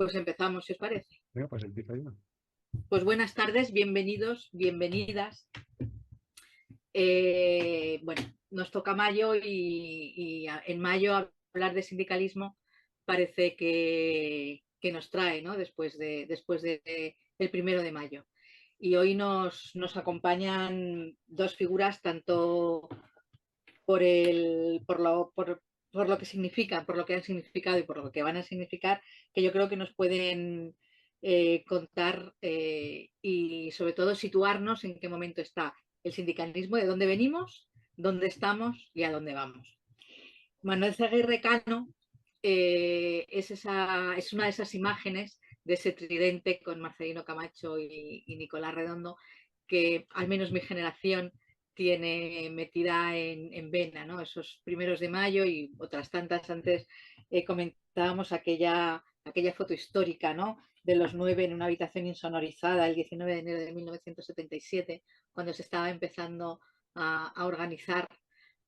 Pues empezamos, si os parece. Venga, pues empieza yo. Pues buenas tardes, bienvenidos, bienvenidas. Bueno, nos toca mayo y en mayo hablar de sindicalismo parece que nos trae, ¿no? Después de el 1 de mayo. Y hoy nos acompañan dos figuras, tanto por lo que significan, por lo que han significado y por lo que van a significar, que yo creo que nos pueden contar y sobre todo situarnos en qué momento está el sindicalismo, de dónde venimos, dónde estamos y a dónde vamos. Manuel Ceguirre Cano es una de esas imágenes de ese tridente con Marcelino Camacho y Nicolás Redondo que al menos mi generación tiene metida en vena, ¿no? Esos 1 de mayo y otras tantas antes comentábamos aquella foto histórica, ¿no? De los 9 en una habitación insonorizada el 19 de enero de 1977, cuando se estaba empezando a organizar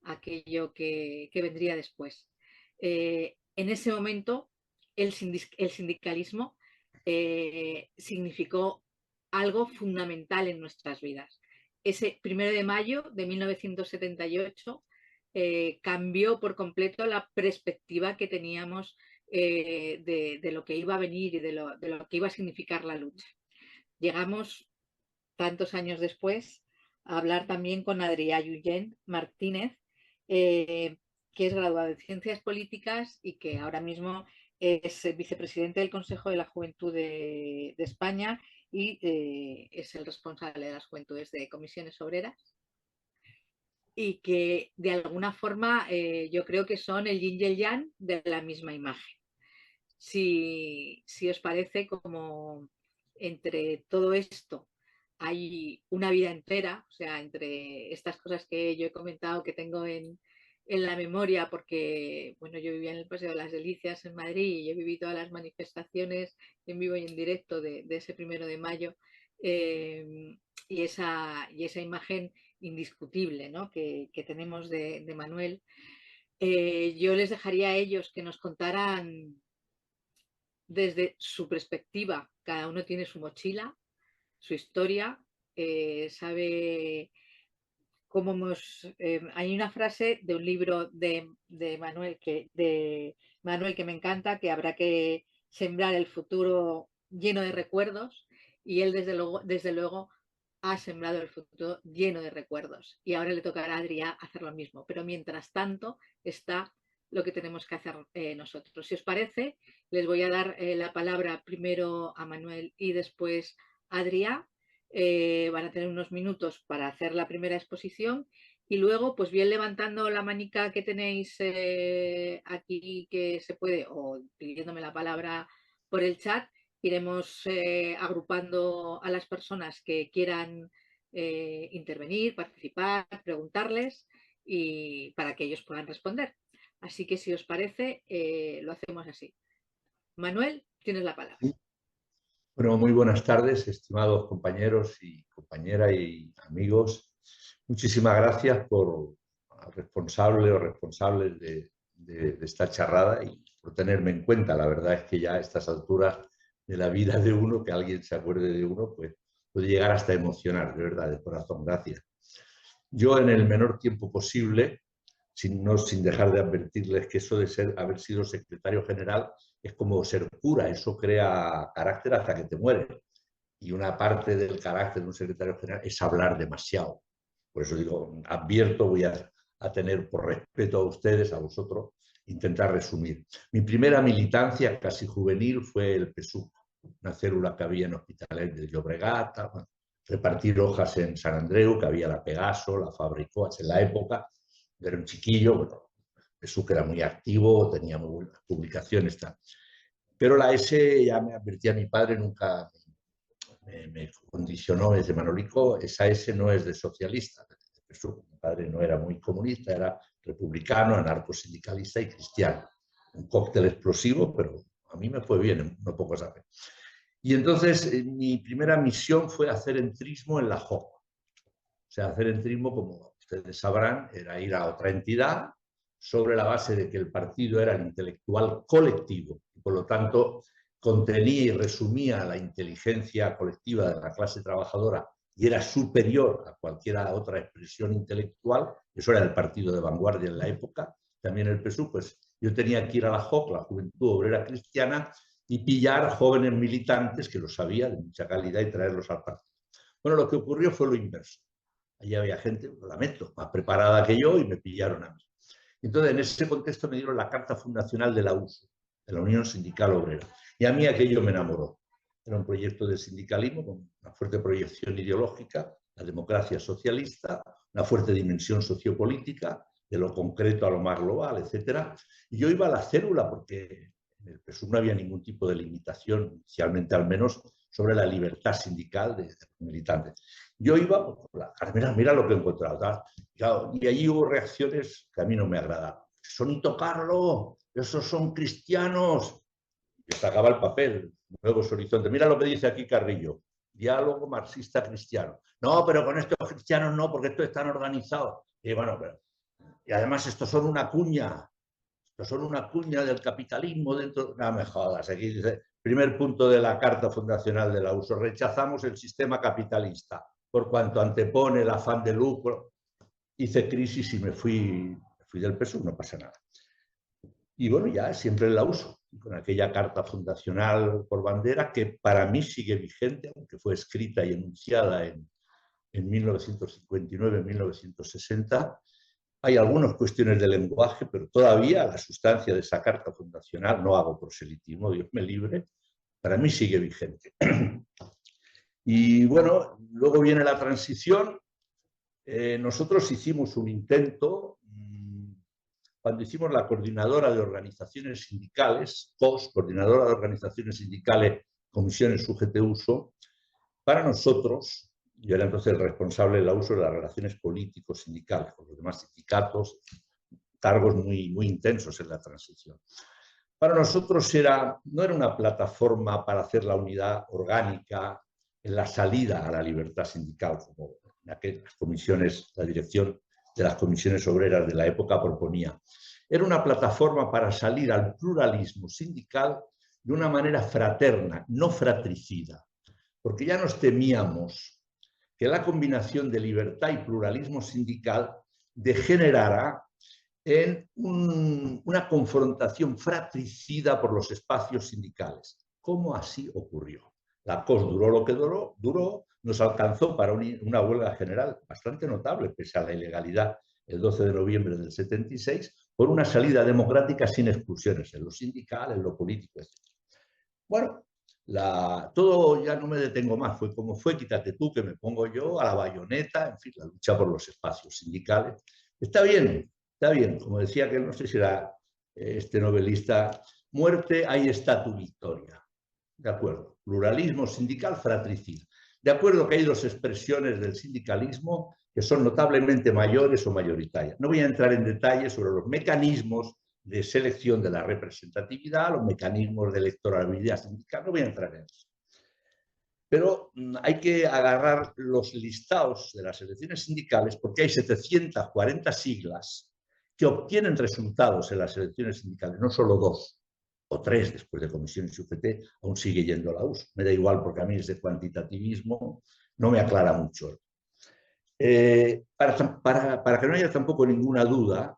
aquello que vendría después. En ese momento el sindicalismo significó algo fundamental en nuestras vidas. Ese 1 de mayo de 1978 cambió por completo la perspectiva que teníamos de lo que iba a venir y de lo que iba a significar la lucha. Llegamos, tantos años después, a hablar también con Adrià Lluyén Martínez, que es graduado en Ciencias Políticas y que ahora mismo es vicepresidente del Consejo de la Juventud de España y es el responsable de las juventudes de Comisiones Obreras, y que de alguna forma yo creo que son el yin y el yang de la misma imagen. Si os parece, como entre todo esto hay una vida entera, o sea, entre estas cosas que yo he comentado que tengo en la memoria, porque bueno, yo vivía en el Paseo de las Delicias en Madrid y yo viví todas las manifestaciones en vivo y en directo de ese 1 de mayo, y esa imagen indiscutible, ¿no? que tenemos de Manuel. Yo les dejaría a ellos que nos contaran desde su perspectiva. Cada uno tiene su mochila, su historia, sabe cómo hay una frase de un libro de Manuel que me encanta, que habrá que sembrar el futuro lleno de recuerdos, y él desde luego ha sembrado el futuro lleno de recuerdos, y ahora le tocará a Adrià hacer lo mismo, pero mientras tanto está lo que tenemos que hacer nosotros. Si os parece, les voy a dar la palabra primero a Manuel y después a Adrià. Van a tener unos minutos para hacer la primera exposición y luego, pues bien levantando la manica que tenéis aquí, que se puede, o pidiéndome la palabra por el chat, iremos agrupando a las personas que quieran intervenir, participar, preguntarles, y para que ellos puedan responder. Así que si os parece, lo hacemos así. Manuel, tienes la palabra. Bueno, muy buenas tardes, estimados compañeros y compañeras y amigos. Muchísimas gracias al responsable o responsables de esta charrada y por tenerme en cuenta. La verdad es que ya a estas alturas de la vida de uno, que alguien se acuerde de uno, pues puede llegar hasta emocionar, de verdad, de corazón. Gracias. Yo, en el menor tiempo posible, sin dejar de advertirles que eso de haber sido secretario general es como ser cura, eso crea carácter hasta que te mueres. Y una parte del carácter de un secretario general es hablar demasiado. Por eso digo, advierto, voy a tener, por respeto a ustedes, a vosotros, intentar resumir. Mi primera militancia casi juvenil fue el PSUC, una célula que había en Hospitalet de Llobregat, bueno, repartir hojas en San Andreu, que había la Pegaso, la Fabricoas en la época. Era un chiquillo, bueno, PSUC era muy activo, tenía muy buenas publicaciones. Pero la S, ya me advertía mi padre, nunca me condicionó desde Manolico, esa S no es de socialista. Mi padre no era muy comunista, era republicano, anarcosindicalista y cristiano. Un cóctel explosivo, pero a mí me fue bien, no poco sabe. Y entonces mi primera misión fue hacer entrismo en la JOC. O sea, hacer entrismo, como ustedes sabrán, era ir a otra entidad sobre la base de que el partido era el intelectual colectivo y por lo tanto contenía y resumía la inteligencia colectiva de la clase trabajadora y era superior a cualquier otra expresión intelectual, eso era el partido de vanguardia en la época, también el PSUV, pues yo tenía que ir a la JOC, la Juventud Obrera Cristiana, y pillar jóvenes militantes que lo sabía de mucha calidad y traerlos al partido. Bueno, lo que ocurrió fue lo inverso. Allí había gente, lo lamento, más preparada que yo y me pillaron a mí. Entonces, en ese contexto me dieron la carta fundacional de la USO, de la Unión Sindical Obrera. Y a mí aquello me enamoró. Era un proyecto de sindicalismo con una fuerte proyección ideológica, la democracia socialista, una fuerte dimensión sociopolítica, de lo concreto a lo más global, etc. Y yo iba a la célula porque en el PSUV no había ningún tipo de limitación, inicialmente al menos, sobre la libertad sindical de los militantes. Yo iba, mira lo que he encontrado, ¿tal? Y allí hubo reacciones que a mí no me agradaban. Eso ni tocarlo, esos son cristianos. Yo sacaba el papel, Nuevos Horizontes. Mira lo que dice aquí Carrillo, diálogo marxista-cristiano. No, pero con estos cristianos no, porque estos están organizados. Y bueno, y además estos son una cuña. Estos son una cuña del capitalismo dentro... No me jodas, aquí dice, primer punto de la Carta Fundacional de la USO, rechazamos el sistema capitalista por cuanto antepone el afán de lucro. Hice crisis y me fui del PSUV, no pasa nada. Y bueno, ya siempre la uso, con aquella carta fundacional por bandera que para mí sigue vigente, aunque fue escrita y enunciada en 1959, 1960. Hay algunas cuestiones de lenguaje, pero todavía la sustancia de esa carta fundacional, no hago proselitismo, Dios me libre, para mí sigue vigente. Y bueno, luego viene la transición. Nosotros hicimos un intento, cuando hicimos la coordinadora de organizaciones sindicales, COS, coordinadora de organizaciones sindicales, comisiones UGT-USO, para nosotros, yo era entonces el responsable de la uso de las relaciones políticos sindicales con los demás sindicatos, cargos muy intensos en la transición. Para nosotros no era una plataforma para hacer la unidad orgánica en la salida a la libertad sindical, como en aquellas comisiones, la dirección de las comisiones obreras de la época proponía. Era una plataforma para salir al pluralismo sindical de una manera fraterna, no fratricida, porque ya nos temíamos que la combinación de libertad y pluralismo sindical degenerara en una confrontación fratricida por los espacios sindicales, como así ocurrió. La COS duró lo que duró, nos alcanzó para una huelga general bastante notable, pese a la ilegalidad, el 12 de noviembre del 76, por una salida democrática sin exclusiones, en lo sindical, en lo político, etc. Bueno, todo ya no me detengo más, fue como fue, quítate tú, que me pongo yo, a la bayoneta, en fin, la lucha por los espacios sindicales. Está bien, como decía que no sé si era este novelista, muerte, ahí está tu victoria. De acuerdo, pluralismo sindical fratricida. De acuerdo que hay dos expresiones del sindicalismo que son notablemente mayores o mayoritarias. No voy a entrar en detalles sobre los mecanismos de selección de la representatividad, los mecanismos de electorabilidad sindical, no voy a entrar en eso. Pero hay que agarrar los listados de las elecciones sindicales porque hay 740 siglas que obtienen resultados en las elecciones sindicales, no solo 2 o 3 después de comisiones UGT, aún sigue yendo a la USO. Me da igual porque a mí ese cuantitativismo no me aclara mucho. Para que no haya tampoco ninguna duda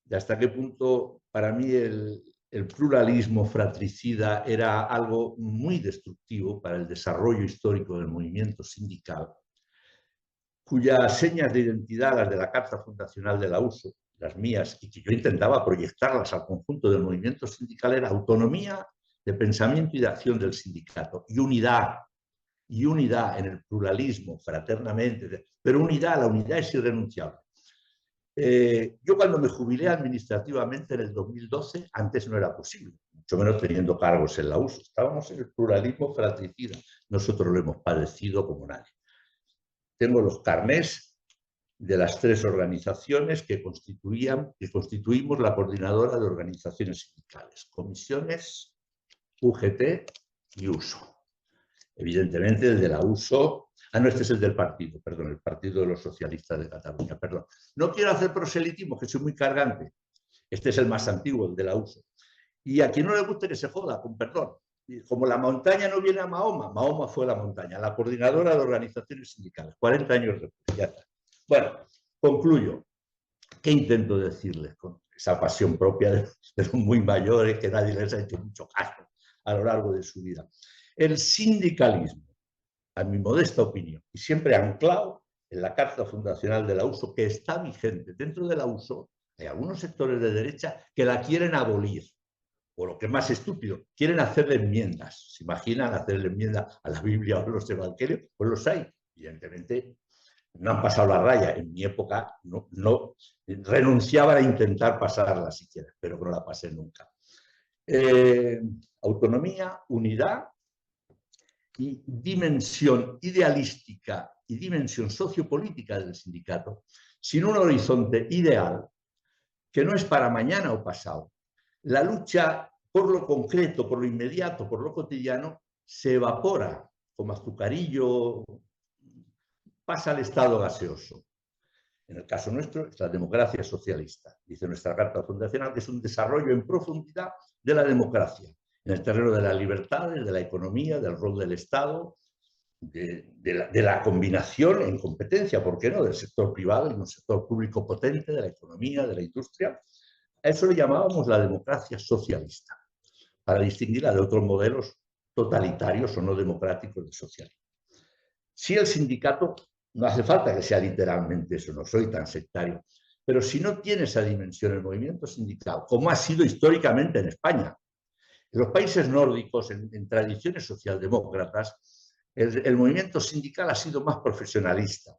de hasta qué punto para mí el pluralismo fratricida era algo muy destructivo para el desarrollo histórico del movimiento sindical, cuyas señas de identidad, las de la Carta Fundacional de la USO, las mías, y que yo intentaba proyectarlas al conjunto del movimiento sindical, era autonomía de pensamiento y de acción del sindicato y unidad en el pluralismo, fraternamente, pero la unidad es irrenunciable. Yo cuando me jubilé administrativamente en el 2012, antes no era posible, mucho menos teniendo cargos en la USO. Estábamos en el pluralismo fratricida. Nosotros lo hemos padecido como nadie. Tengo los carnés de las 3 organizaciones que constituimos la coordinadora de organizaciones sindicales, comisiones, UGT y USO. Evidentemente el de la USO... no, este es el del partido, perdón, el Partido de los Socialistas de Cataluña, perdón. No quiero hacer proselitismo, que soy muy cargante. Este es el más antiguo, el de la USO. Y a quien no le guste que se joda, con perdón. como la montaña no viene a Mahoma, Mahoma fue la montaña, la coordinadora de organizaciones sindicales, 40 años después, ya está. Bueno, concluyo. ¿Qué intento decirles con esa pasión propia de los muy mayores que nadie les ha hecho mucho caso a lo largo de su vida? El sindicalismo, a mi modesta opinión, y siempre anclado en la Carta Fundacional de la USO, que está vigente. Dentro de la USO hay algunos sectores de derecha que la quieren abolir, o lo que es más estúpido, quieren hacerle enmiendas. ¿Se imaginan hacerle enmiendas a la Biblia o a los evangelios? Pues los hay. Evidentemente, no han pasado la raya. En mi época no renunciaba a intentar pasarla siquiera, pero no la pasé nunca. Autonomía, unidad y dimensión idealística y dimensión sociopolítica del sindicato, sin un horizonte ideal que no es para mañana o pasado. La lucha por lo concreto, por lo inmediato, por lo cotidiano, se evapora como azucarillo, pasa al estado gaseoso. En el caso nuestro, es la democracia socialista. Dice nuestra Carta Fundacional que es un desarrollo en profundidad de la democracia, en el terreno de las libertades, de la economía, del rol del Estado, de la combinación en competencia, ¿por qué no?, del sector privado y un sector público potente, de la economía, de la industria. A eso le llamábamos la democracia socialista, para distinguirla de otros modelos totalitarios o no democráticos de socialismo. Si el sindicato, no hace falta que sea literalmente eso, no soy tan sectario, pero si no tiene esa dimensión el movimiento sindical, como ha sido históricamente en España, en los países nórdicos, en tradiciones socialdemócratas, el movimiento sindical ha sido más profesionalista.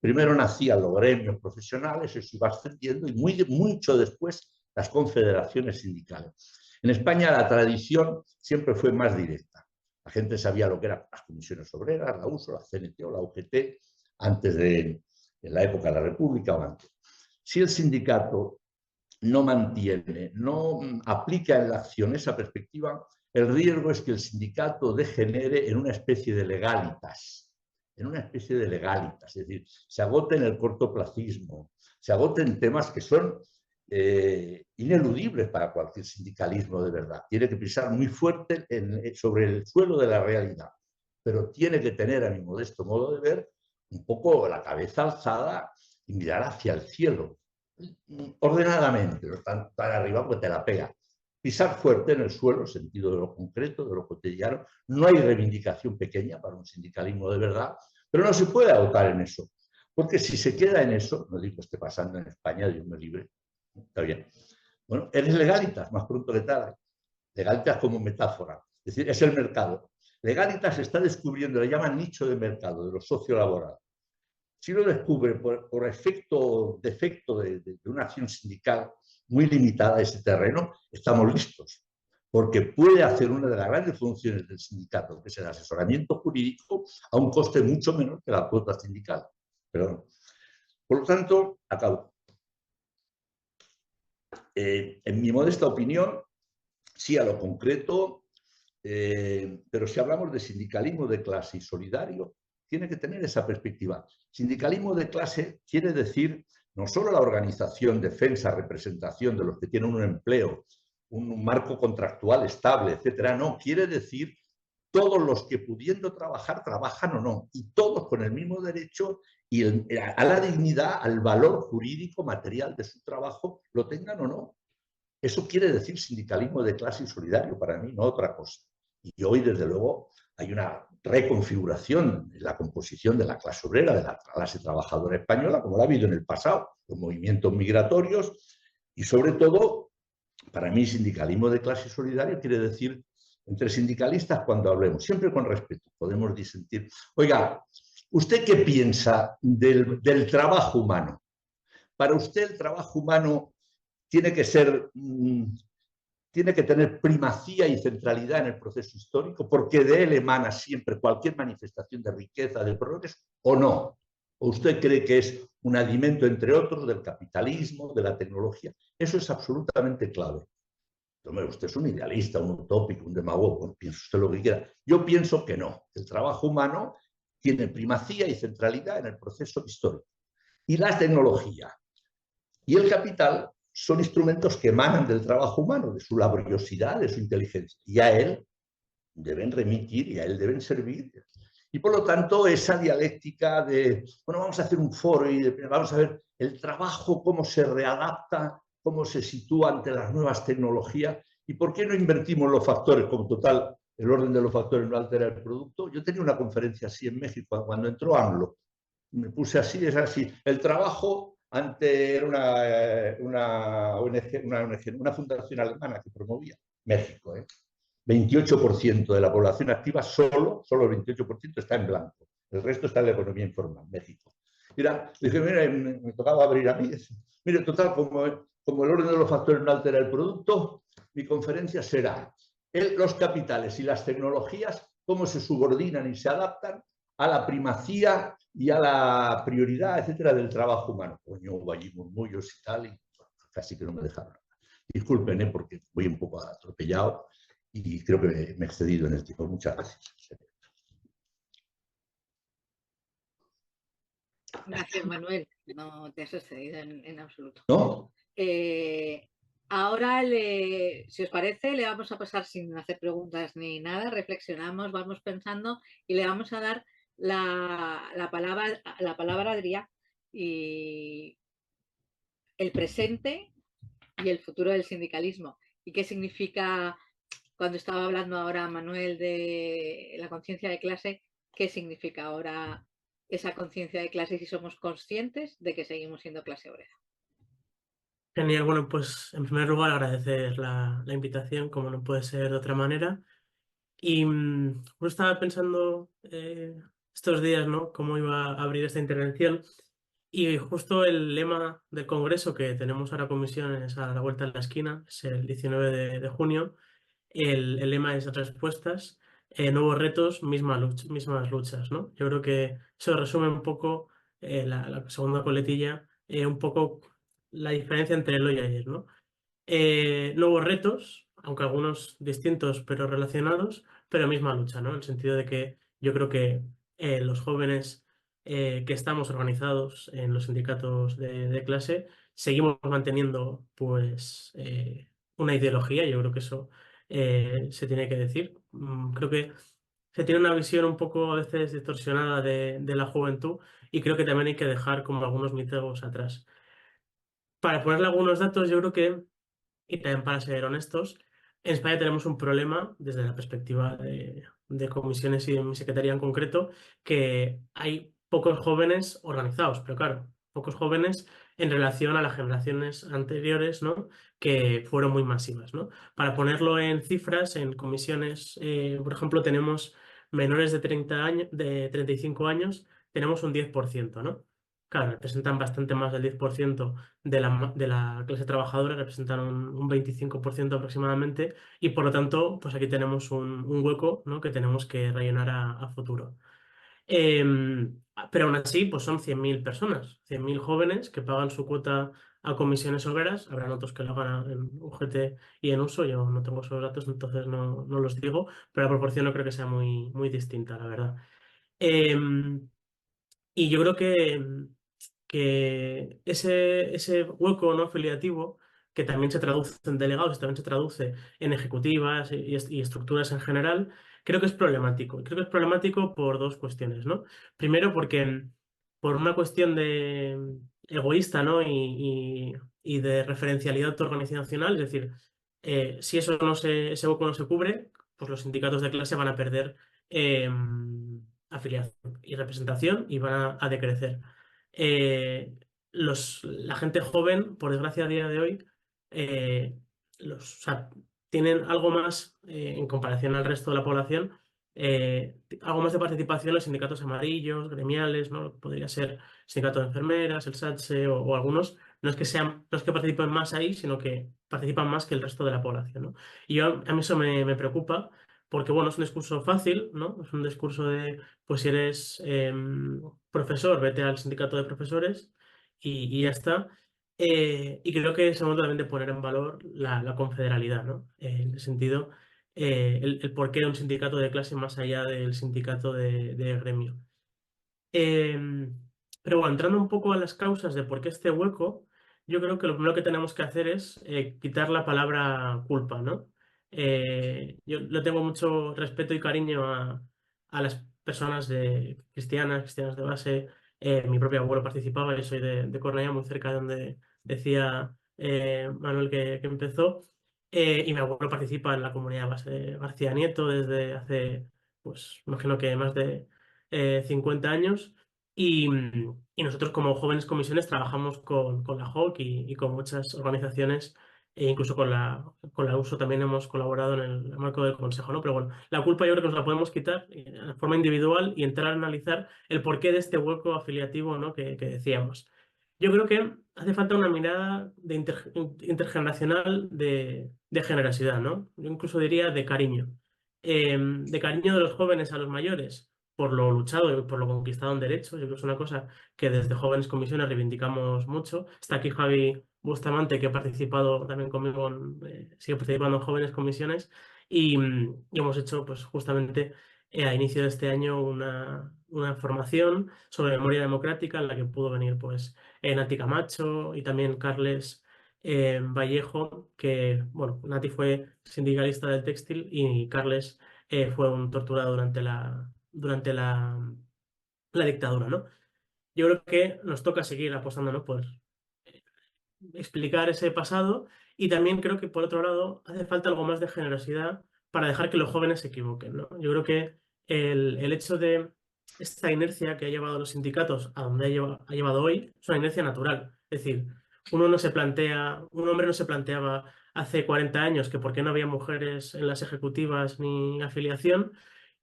Primero nacían los gremios profesionales, eso iba ascendiendo, y mucho después las confederaciones sindicales. En España la tradición siempre fue más directa. La gente sabía lo que eran las comisiones obreras, la USO, la CNT o la UGT, antes de la época de la República o antes. Si el sindicato no mantiene, no aplica en la acción esa perspectiva, el riesgo es que el sindicato degenere en una especie de legalitas, es decir, se agote en el cortoplacismo, se agote en temas que son ineludibles para cualquier sindicalismo de verdad. Tiene que pisar muy fuerte sobre el suelo de la realidad, pero tiene que tener, a mi modesto modo de ver, un poco la cabeza alzada y mirar hacia el cielo, ordenadamente, no tan arriba porque te la pega. Pisar fuerte en el suelo, sentido de lo concreto, de lo cotidiano. No hay reivindicación pequeña para un sindicalismo de verdad, pero no se puede agotar en eso, porque si se queda en eso, no digo que esté pasando en España, Dios me libre, está bien. Bueno, eres legalitas, más pronto que tarde. Legalitas como metáfora, es decir, es el mercado. Legalitas se está descubriendo, le llaman nicho de mercado, de lo sociolaboral. Si lo descubre por defecto de una acción sindical muy limitada a ese terreno, estamos listos, porque puede hacer una de las grandes funciones del sindicato, que es el asesoramiento jurídico, a un coste mucho menor que la cuota sindical. Perdón. Por lo tanto, acabo. En mi modesta opinión, sí a lo concreto, pero si hablamos de sindicalismo de clase y solidario, tiene que tener esa perspectiva. Sindicalismo de clase quiere decir no solo la organización, defensa, representación de los que tienen un empleo, un marco contractual estable, etcétera. No, quiere decir todos los que pudiendo trabajar, trabajan o no, y todos con el mismo derecho y a la dignidad, al valor jurídico material de su trabajo, lo tengan o no. Eso quiere decir sindicalismo de clase y solidario para mí, no otra cosa. Y hoy, desde luego, hay una reconfiguración en la composición de la clase obrera, de la clase trabajadora española, como la ha habido en el pasado, los movimientos migratorios y, sobre todo, para mí, sindicalismo de clase solidario quiere decir, entre sindicalistas, cuando hablemos, siempre con respeto, podemos disentir. Oiga, ¿usted qué piensa del trabajo humano? Para usted el trabajo humano tiene que tener primacía y centralidad en el proceso histórico, porque de él emana siempre cualquier manifestación de riqueza, de progreso, ¿o no? ¿O usted cree que es un adimento, entre otros, del capitalismo, de la tecnología? Eso es absolutamente clave. Hombre, usted es un idealista, un utópico, un demagogo, piense usted lo que quiera. Yo pienso que no. El trabajo humano tiene primacía y centralidad en el proceso histórico. Y la tecnología y el capital son instrumentos que emanan del trabajo humano, de su laboriosidad, de su inteligencia. Y a él deben remitir y a él deben servir. Y por lo tanto, esa dialéctica de, bueno, vamos a hacer un foro y vamos a ver el trabajo, cómo se readapta, cómo se sitúa ante las nuevas tecnologías y por qué no invertimos los factores, como total, el orden de los factores no altera el producto. Yo tenía una conferencia así en México cuando entró AMLO. Me puse así, es así. El trabajo ante una ONG, una fundación alemana que promovía México, 28% de la población activa, solo el 28% está en blanco. El resto está en la economía informal, México. Mira, dije, mira, me tocaba abrir a mí eso. Mire, total, como el orden de los factores no altera el producto, mi conferencia será los capitales y las tecnologías, cómo se subordinan y se adaptan a la primacía y a la prioridad, etcétera, del trabajo humano. Coño, hubo allí murmullos y tal, y casi que no me dejaron. Disculpen, porque voy un poco atropellado y creo que me he excedido en el tiempo. Muchas gracias. Gracias, Manuel. No te has excedido en absoluto. ¿No? Ahora, si os parece, le vamos a pasar sin hacer preguntas ni nada, reflexionamos, vamos pensando y le vamos a dar la palabra a Adrià y el presente y el futuro del sindicalismo. ¿Y qué significa, cuando estaba hablando ahora Manuel de la conciencia de clase, qué significa ahora esa conciencia de clase si somos conscientes de que seguimos siendo clase obrera? Genial, bueno, pues en primer lugar agradecer la invitación, como no puede ser de otra manera. Y yo estaba pensando estos días, ¿no? Cómo iba a abrir esta intervención. Y justo el lema del Congreso que tenemos ahora comisiones a la vuelta de la esquina, es el 19 de junio. El lema es respuestas, nuevos retos, mismas luchas, ¿no? Yo creo que eso resume un poco la segunda coletilla, un poco la diferencia entre el hoy y ayer, ¿no? Nuevos retos, aunque algunos distintos pero relacionados, pero misma lucha, ¿no? En el sentido de que yo creo que los jóvenes que estamos organizados en los sindicatos de clase seguimos manteniendo pues una ideología, yo creo que eso se tiene que decir. Creo que se tiene una visión un poco a veces distorsionada de la juventud y creo que también hay que dejar como algunos mitos atrás. Para ponerle algunos datos, yo creo que y también para ser honestos, en España tenemos un problema desde la perspectiva de comisiones y de mi secretaría en concreto, que hay pocos jóvenes organizados, pero claro, pocos jóvenes en relación a las generaciones anteriores, ¿no? Que fueron muy masivas, ¿no? Para ponerlo en cifras, en comisiones, por ejemplo, tenemos menores de 30 años, de 35 años, tenemos un 10%, ¿no? Claro, representan bastante más del 10% de la clase trabajadora, representan un 25% aproximadamente, y por lo tanto, pues aquí tenemos un hueco, ¿no? Que tenemos que rellenar a futuro. Pero aún así, pues son 100.000 personas, 100.000 jóvenes que pagan su cuota a comisiones obreras. Habrán otros que lo hagan en UGT y en uso, yo no tengo esos datos, entonces no los digo, pero la proporción no creo que sea muy, muy distinta, la verdad. Y yo creo que ese hueco no afiliativo, que también se traduce en delegados, también se traduce en ejecutivas y estructuras en general, creo que es problemático. Y creo que es problemático por dos cuestiones, ¿no? Primero, porque por una cuestión de egoísta, ¿no? Y de referencialidad organizacional, es decir, si ese hueco no se cubre, pues los sindicatos de clase van a perder afiliación y representación y van a decrecer. Eh, la gente joven, por desgracia a día de hoy, eh, o sea, tienen algo más, en comparación al resto de la población, algo más de participación en los sindicatos amarillos, gremiales, ¿no? Podría ser sindicato de enfermeras, el SATSE o algunos. No es que participen más ahí, sino que participan más que el resto de la población, ¿no? Y a mí eso me preocupa porque, bueno, es un discurso fácil, ¿no? Es un discurso de, pues si eres profesor, vete al sindicato de profesores y ya está. Y creo que es el momento también de poner en valor la confederalidad, ¿no? En ese sentido, el porqué de un sindicato de clase más allá del sindicato de gremio. Pero bueno, entrando un poco a las causas de por qué este hueco, yo creo que lo primero que tenemos que hacer es quitar la palabra culpa, ¿no? Yo le tengo mucho respeto y cariño a las personas cristianas de base. Mi propio abuelo participaba, yo soy de Cornellá, muy cerca de donde decía Manuel que empezó. Y mi abuelo participa en la comunidad base de García Nieto desde hace, pues, imagino que más de 50 años. Y nosotros como jóvenes comisiones trabajamos con la JOC y con muchas organizaciones e incluso con la USO también hemos colaborado en el marco del Consejo, ¿no? Pero bueno, la culpa yo creo que nos la podemos quitar de forma individual y entrar a analizar el porqué de este hueco afiliativo, ¿no? que decíamos. Yo creo que hace falta una mirada intergeneracional de generosidad, ¿no? Yo incluso diría de cariño de los jóvenes a los mayores por lo luchado y por lo conquistado en derechos. Yo creo que es una cosa que desde Jóvenes Comisiones reivindicamos mucho. Está aquí Javi Bustamante, que ha participado también conmigo, sigue participando en Jóvenes Comisiones, y hemos hecho pues justamente a inicio de este año una formación sobre memoria democrática en la que pudo venir pues Nati Camacho y también Carles Vallejo, que, bueno, Nati fue sindicalista del textil y Carles fue un torturado durante la dictadura, ¿no? Yo creo que nos toca seguir apostando, ¿no? por explicar ese pasado y también creo que, por otro lado, hace falta algo más de generosidad para dejar que los jóvenes se equivoquen, ¿no? Yo creo que el hecho de esta inercia que ha llevado a los sindicatos a donde ha llevado hoy es una inercia natural. Es decir, un hombre no se planteaba hace 40 años que por qué no había mujeres en las ejecutivas ni afiliación,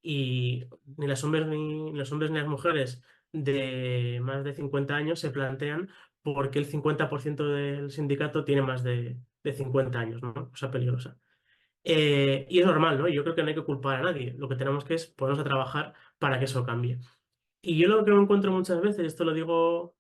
y ni los hombres ni las mujeres de más de 50 años se plantean porque el 50% del sindicato tiene más de 50 años, ¿no? Cosa peligrosa. Y es normal, ¿no? Yo creo que no hay que culpar a nadie. Lo que tenemos que es ponernos a trabajar para que eso cambie. Y yo lo que me encuentro muchas veces, esto lo digo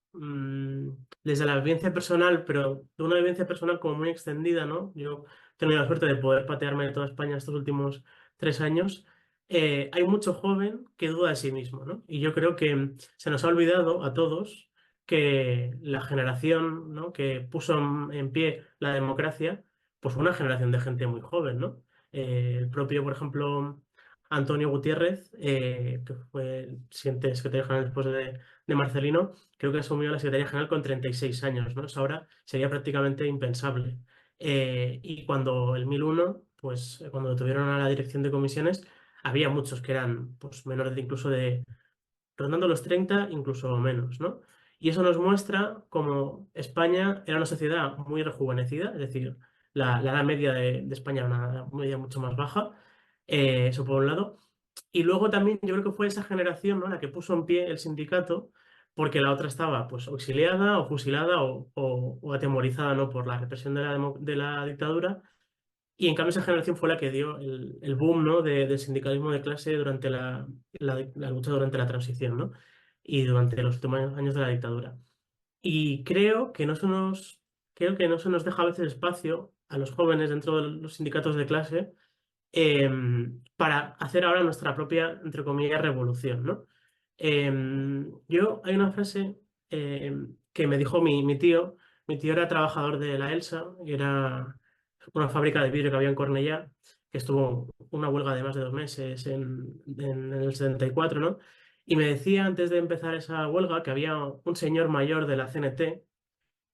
desde la vivencia personal, pero de una vivencia personal como muy extendida, ¿no? Yo he tenido la suerte de poder patearme de toda España estos últimos 3 años. Hay mucho joven que duda de sí mismo, ¿no? Y yo creo que se nos ha olvidado a todos que la generación, ¿no? que puso en pie la democracia, pues fue una generación de gente muy joven, ¿no? El propio, por ejemplo, Antonio Gutiérrez, que fue el siguiente secretario general después de Marcelino, creo que asumió la Secretaría General con 36 años, ¿no? Eso ahora sería prácticamente impensable. Y cuando el 1001, pues cuando lo tuvieron a la dirección de comisiones, había muchos que eran pues, menores incluso rondando los 30, incluso menos, ¿no? Y eso nos muestra cómo España era una sociedad muy rejuvenecida, es decir, la edad media de España era una edad media mucho más baja, eso por un lado. Y luego también yo creo que fue esa generación, ¿no? la que puso en pie el sindicato, porque la otra estaba pues o exiliada o fusilada o atemorizada, ¿no? por la represión de la dictadura. Y en cambio esa generación fue la que dio el boom, ¿no? del sindicalismo de clase durante la lucha durante la transición, ¿no? Y durante los últimos años de la dictadura. Y creo que no se nos deja a veces espacio a los jóvenes dentro de los sindicatos de clase para hacer ahora nuestra propia, entre comillas, revolución, ¿no? Hay una frase que me dijo mi tío. Mi tío era trabajador de la ELSA, y era una fábrica de vidrio que había en Cornellá, que estuvo una huelga de más de 2 meses en el 74, ¿no? Y me decía antes de empezar esa huelga que había un señor mayor de la CNT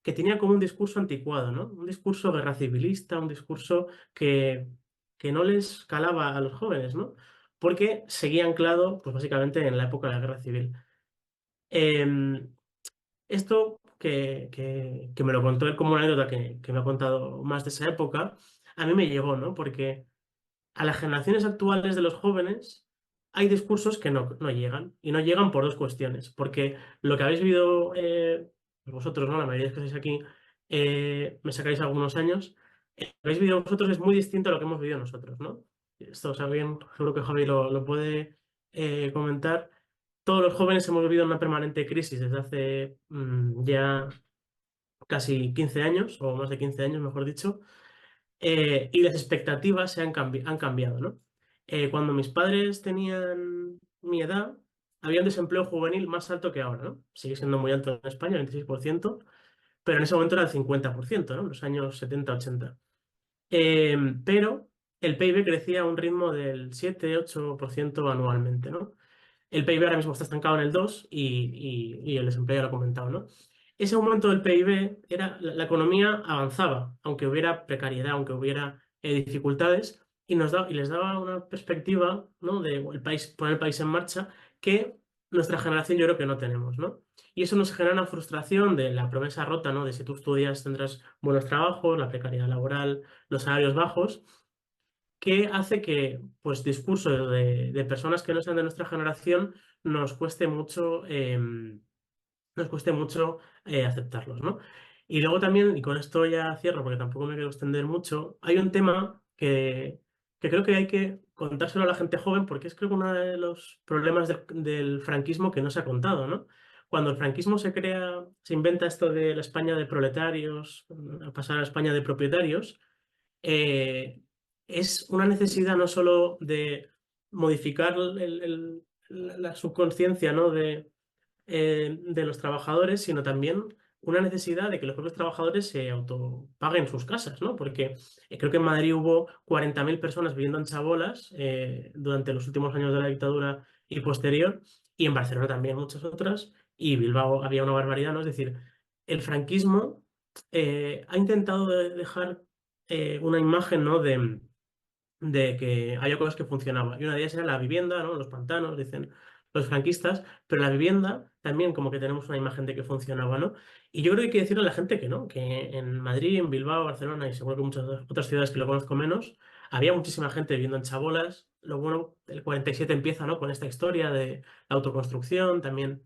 que tenía como un discurso anticuado, ¿no? Un discurso guerra civilista, un discurso que no les calaba a los jóvenes, ¿no? Porque seguía anclado, pues básicamente en la época de la guerra civil. Em, Esto que me lo contó él como una anécdota que me ha contado más de esa época, a mí me llegó, ¿no? Porque a las generaciones actuales de los jóvenes hay discursos que no llegan. Y no llegan por dos cuestiones. Porque lo que habéis vivido vosotros, ¿no? La mayoría de los que estáis aquí, me sacáis algunos años. Lo que habéis vivido vosotros es muy distinto a lo que hemos vivido nosotros, ¿no? Esto, o sea, bien, seguro que Javi lo puede comentar. Todos los jóvenes hemos vivido una permanente crisis desde hace ya casi 15 años, o más de 15 años, mejor dicho, y las expectativas han cambiado, ¿no? Cuando mis padres tenían mi edad, había un desempleo juvenil más alto que ahora, ¿no? Sigue siendo muy alto en España, 26%, pero en ese momento era el 50%, ¿no? En los años 70-80. Pero el PIB crecía a un ritmo del 7-8% anualmente, ¿no? El PIB ahora mismo está estancado en el 2 y el desempleo ya lo he comentado, ¿no? Ese aumento del PIB era, la economía avanzaba, aunque hubiera precariedad, aunque hubiera dificultades, y les daba una perspectiva, ¿no? De el país, poner el país en marcha que nuestra generación yo creo que no tenemos, ¿no? Y eso nos genera una frustración de la promesa rota, ¿no? De si tú estudias tendrás buenos trabajos, la precariedad laboral, los salarios bajos, que hace que, pues, discursos de personas que no sean de nuestra generación nos cueste mucho, aceptarlos, ¿no? Y luego también, y con esto ya cierro porque tampoco me quiero extender mucho, hay un tema que creo que hay que contárselo a la gente joven porque es creo que uno de los problemas del franquismo que no se ha contado, ¿no? Cuando el franquismo se crea, se inventa esto de la España de proletarios, a pasar a la España de propietarios, eh, es una necesidad no solo de modificar la subconsciencia, ¿no? De los trabajadores, sino también una necesidad de que los propios trabajadores se autopaguen sus casas, ¿no? Porque creo que en Madrid hubo 40.000 personas viviendo en chabolas durante los últimos años de la dictadura y posterior, y en Barcelona también muchas otras, y Bilbao había una barbaridad, ¿no? Es decir, el franquismo ha intentado dejar una imagen, ¿no? De que había cosas que funcionaban. Y una de ellas era la vivienda, ¿no? Los pantanos, dicen los franquistas, pero la vivienda también como que tenemos una imagen de que funcionaba, ¿no? Y yo creo que hay que decirle a la gente que no, que en Madrid, en Bilbao, Barcelona y seguro que muchas otras ciudades que lo conozco menos, había muchísima gente viviendo en chabolas. Lo bueno, el 47 empieza, ¿no? Con esta historia de la autoconstrucción, también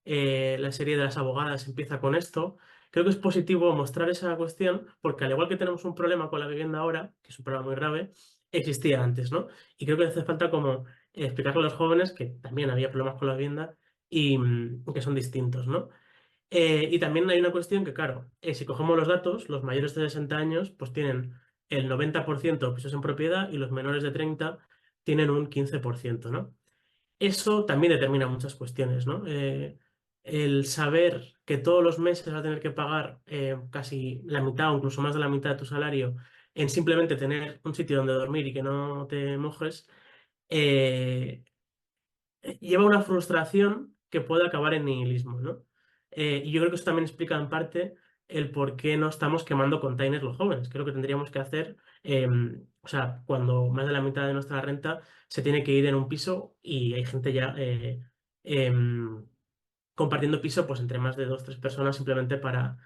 la serie de las abogadas empieza con esto. Creo que es positivo mostrar esa cuestión porque al igual que tenemos un problema con la vivienda ahora, que es un problema muy grave, existía antes, ¿no? Y creo que hace falta como explicarle a los jóvenes que también había problemas con la vivienda y que son distintos, ¿no? Y también hay una cuestión que, claro, si cogemos los datos, los mayores de 60 años pues tienen el 90% pisos en propiedad y los menores de 30 tienen un 15%, ¿no? Eso también determina muchas cuestiones, ¿no? El saber que todos los meses vas a tener que pagar casi la mitad o incluso más de la mitad de tu salario en simplemente tener un sitio donde dormir y que no te mojes, eh, lleva una frustración que puede acabar en nihilismo, ¿no? Y yo creo que eso también explica en parte el por qué no estamos quemando containers los jóvenes. Creo que tendríamos que hacer, o sea, cuando más de la mitad de nuestra renta se tiene que ir en un piso y hay gente ya em, compartiendo piso pues entre más de 2 o 3 personas simplemente para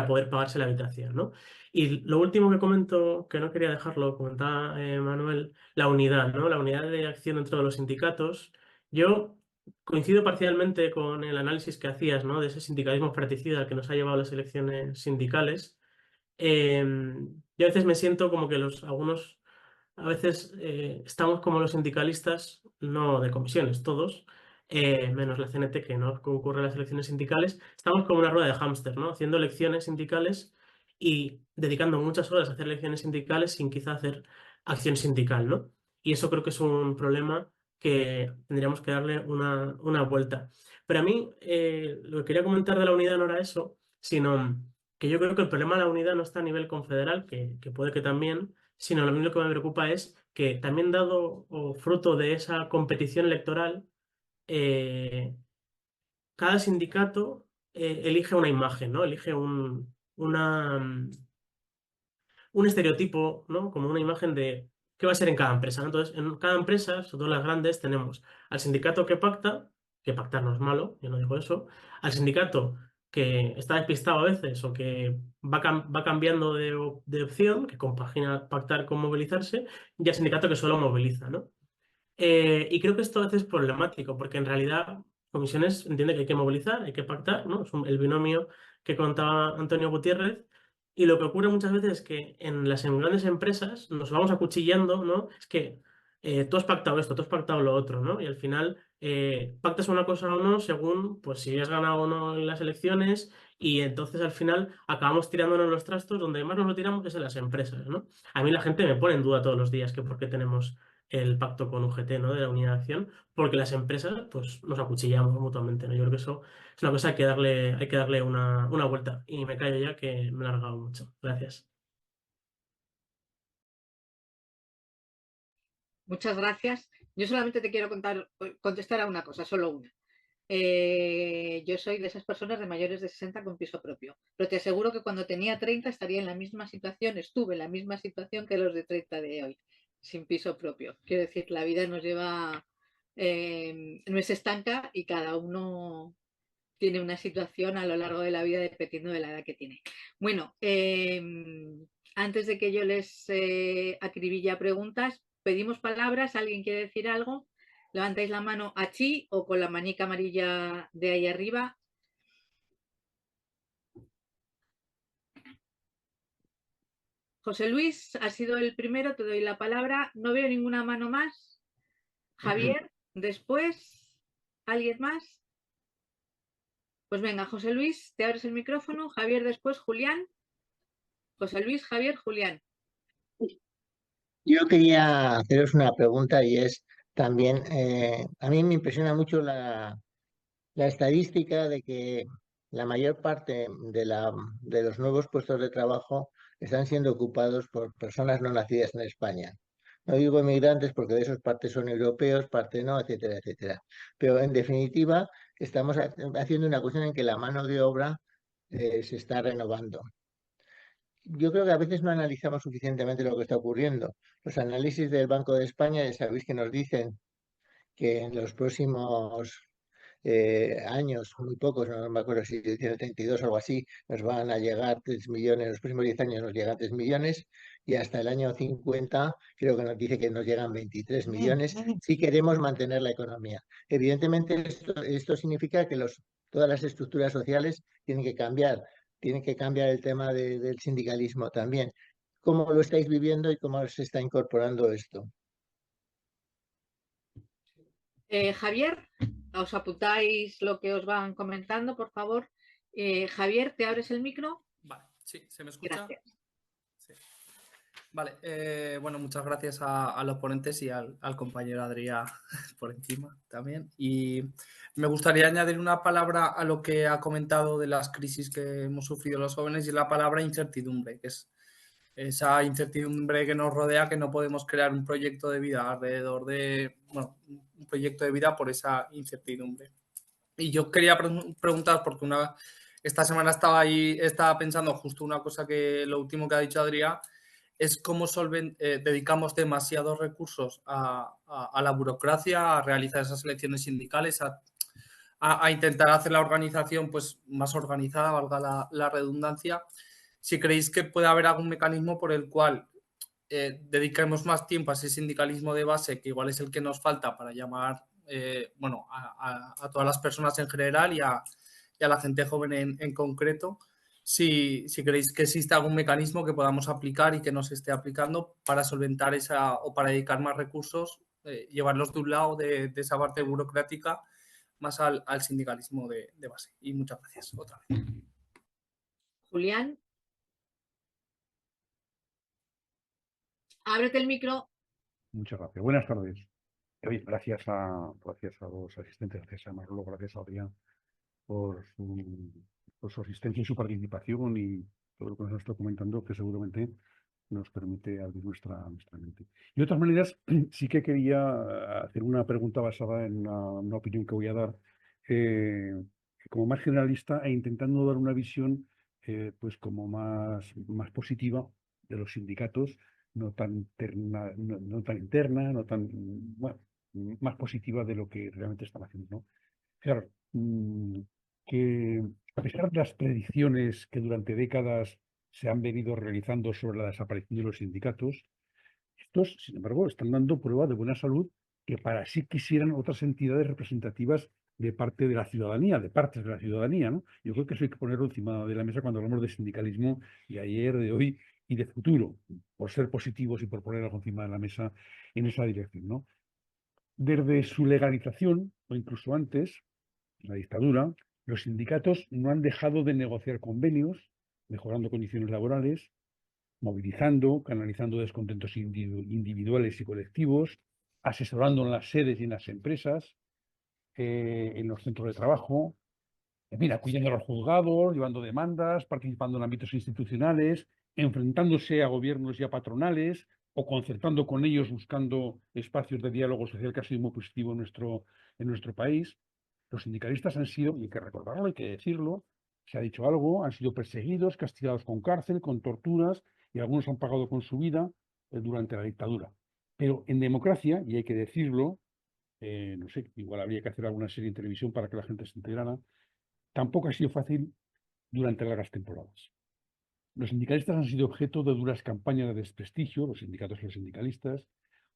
poder pagarse la habitación, ¿no? Y lo último que comento, que no quería dejarlo, comentaba Manuel, la unidad, ¿no? La unidad de acción dentro de los sindicatos. Yo coincido parcialmente con el análisis que hacías, ¿no? De ese sindicalismo fratricida al que nos ha llevado las elecciones sindicales. Yo a veces me siento como que algunos, a veces estamos como los sindicalistas, no de comisiones, todos, menos la CNT que no concurre a las elecciones sindicales, estamos como una rueda de hámster, ¿no? Haciendo elecciones sindicales y dedicando muchas horas a hacer elecciones sindicales sin quizá hacer acción sindical, ¿no? Y eso creo que es un problema que tendríamos que darle una vuelta. Pero a mí lo que quería comentar de la unidad no era eso, sino que yo creo que el problema de la unidad no está a nivel confederal, que puede que también, sino lo único que me preocupa es que también dado o fruto de esa competición electoral, eh, cada sindicato elige una imagen, ¿no? Elige un estereotipo, ¿no? Como una imagen de qué va a ser en cada empresa, ¿no? Entonces, en cada empresa, sobre todo las grandes, tenemos al sindicato que pactar no es malo, yo no digo eso, al sindicato que está despistado a veces o que va cambiando de opción, que compagina pactar con movilizarse, y al sindicato que solo moviliza, ¿no? Y creo que esto a veces es problemático, porque en realidad Comisiones entiende que hay que movilizar, hay que pactar, ¿no? Es el binomio que contaba Antonio Gutiérrez. Y lo que ocurre muchas veces es que en las grandes empresas nos vamos acuchillando, ¿no? Es que tú has pactado esto, tú has pactado lo otro, ¿no? Y al final pactas una cosa o no según, pues, si has ganado o no en las elecciones. Y entonces al final acabamos tirándonos los trastos, donde más nos lo tiramos es en las empresas, ¿no? A mí la gente me pone en duda todos los días que por qué tenemos el pacto con UGT, ¿no? De la unidad de acción, porque las empresas, pues, nos acuchillamos mutuamente, ¿no? Yo creo que eso es una cosa que hay que darle una vuelta. Y me callo ya que me he alargado mucho. Gracias. muchas gracias. Yo solamente te quiero contestar a una cosa, solo una. Yo soy de esas personas de mayores de 60 con piso propio, pero te aseguro que cuando tenía 30 estaría en la misma situación, estuve en la misma situación que los de 30 de hoy, sin piso propio. Quiero decir, la vida nos lleva, no es estanca y cada uno tiene una situación a lo largo de la vida dependiendo de la edad que tiene. Bueno, antes de que yo les acribille a preguntas, pedimos palabras. ¿Alguien quiere decir algo? Levantáis la mano aquí o con la manica amarilla de ahí arriba. José Luis, has sido el primero, te doy la palabra. No veo ninguna mano más. Javier, después, ¿alguien más? Pues venga, José Luis, te abres el micrófono. Javier, después, Julián. José Luis, Javier, Julián. Yo quería haceros una pregunta y es también, a mí me impresiona mucho la estadística de que la mayor parte de los nuevos puestos de trabajo están siendo ocupados por personas no nacidas en España. No digo inmigrantes porque de esos partes son europeos, parte no, etcétera, etcétera. Pero en definitiva estamos haciendo una cuestión en que la mano de obra se está renovando. Yo creo que a veces no analizamos suficientemente lo que está ocurriendo. Los análisis del Banco de España, ya sabéis que nos dicen que en los próximos años, muy pocos, no me acuerdo si dicen el 32 o algo así, nos van a llegar 3 millones, en los próximos 10 años nos llegan 3 millones y hasta el año 50 creo que nos dice que nos llegan 23 millones si queremos mantener la economía. Evidentemente esto significa que todas las estructuras sociales tienen que cambiar el tema del sindicalismo también. ¿Cómo lo estáis viviendo y cómo se está incorporando esto? Javier, os apuntáis lo que os van comentando, por favor. Javier, ¿te abres el micro? Vale, sí, ¿se me escucha? Gracias. Sí. Vale, bueno, muchas gracias a los ponentes y al compañero Adrià por encima también. Y me gustaría añadir una palabra a lo que ha comentado de las crisis que hemos sufrido los jóvenes y la palabra incertidumbre, que es esa incertidumbre que nos rodea, que no podemos crear un proyecto de vida alrededor de, bueno, un proyecto de vida por esa incertidumbre. Y yo quería preguntar, porque esta semana estaba pensando justo una cosa que lo último que ha dicho Adrià, es cómo dedicamos demasiados recursos a la burocracia, a realizar esas elecciones sindicales, a intentar hacer la organización pues, más organizada, valga la redundancia. Si creéis que puede haber algún mecanismo por el cual dediquemos más tiempo a ese sindicalismo de base, que igual es el que nos falta para llamar a todas las personas en general y a la gente joven en concreto, si creéis que existe algún mecanismo que podamos aplicar y que no se esté aplicando para solventar o para dedicar más recursos, llevarlos de un lado de esa parte burocrática más al sindicalismo de base. Y muchas gracias otra vez. Julián. Ábrete el micro. Muchas gracias. Buenas tardes. Gracias a los asistentes, gracias a Manolo, gracias a Adrià por su asistencia y su participación y todo lo que nos está comentando, que seguramente nos permite abrir nuestra mente. Y de otras maneras, sí que quería hacer una pregunta basada en una opinión que voy a dar como más generalista e intentando dar una visión pues como más positiva de los sindicatos, no tan interna, bueno, más positiva de lo que realmente están haciendo, ¿no? Claro, que a pesar de las predicciones que durante décadas se han venido realizando sobre la desaparición de los sindicatos, estos, sin embargo, están dando prueba de buena salud que para sí quisieran otras entidades representativas de parte de la ciudadanía, de partes de la ciudadanía, ¿no? Yo creo que eso hay que ponerlo encima de la mesa cuando hablamos de sindicalismo de ayer, de hoy y de futuro, por ser positivos y por poner algo encima de la mesa en esa dirección, ¿no? Desde su legalización, o incluso antes, la dictadura, los sindicatos no han dejado de negociar convenios, mejorando condiciones laborales, movilizando, canalizando descontentos individuales y colectivos, asesorando en las sedes y en las empresas, en los centros de trabajo, acudiendo a los juzgados, llevando demandas, participando en ámbitos institucionales, enfrentándose a gobiernos y a patronales, o concertando con ellos, buscando espacios de diálogo social que ha sido muy positivo en nuestro país. Los sindicalistas han sido, y hay que recordarlo, hay que decirlo, se ha dicho algo, han sido perseguidos, castigados con cárcel, con torturas, y algunos han pagado con su vida durante la dictadura. Pero en democracia, y hay que decirlo, no sé, igual habría que hacer alguna serie en televisión para que la gente se enterara, tampoco ha sido fácil durante largas temporadas. Los sindicalistas han sido objeto de duras campañas de desprestigio, los sindicatos y los sindicalistas,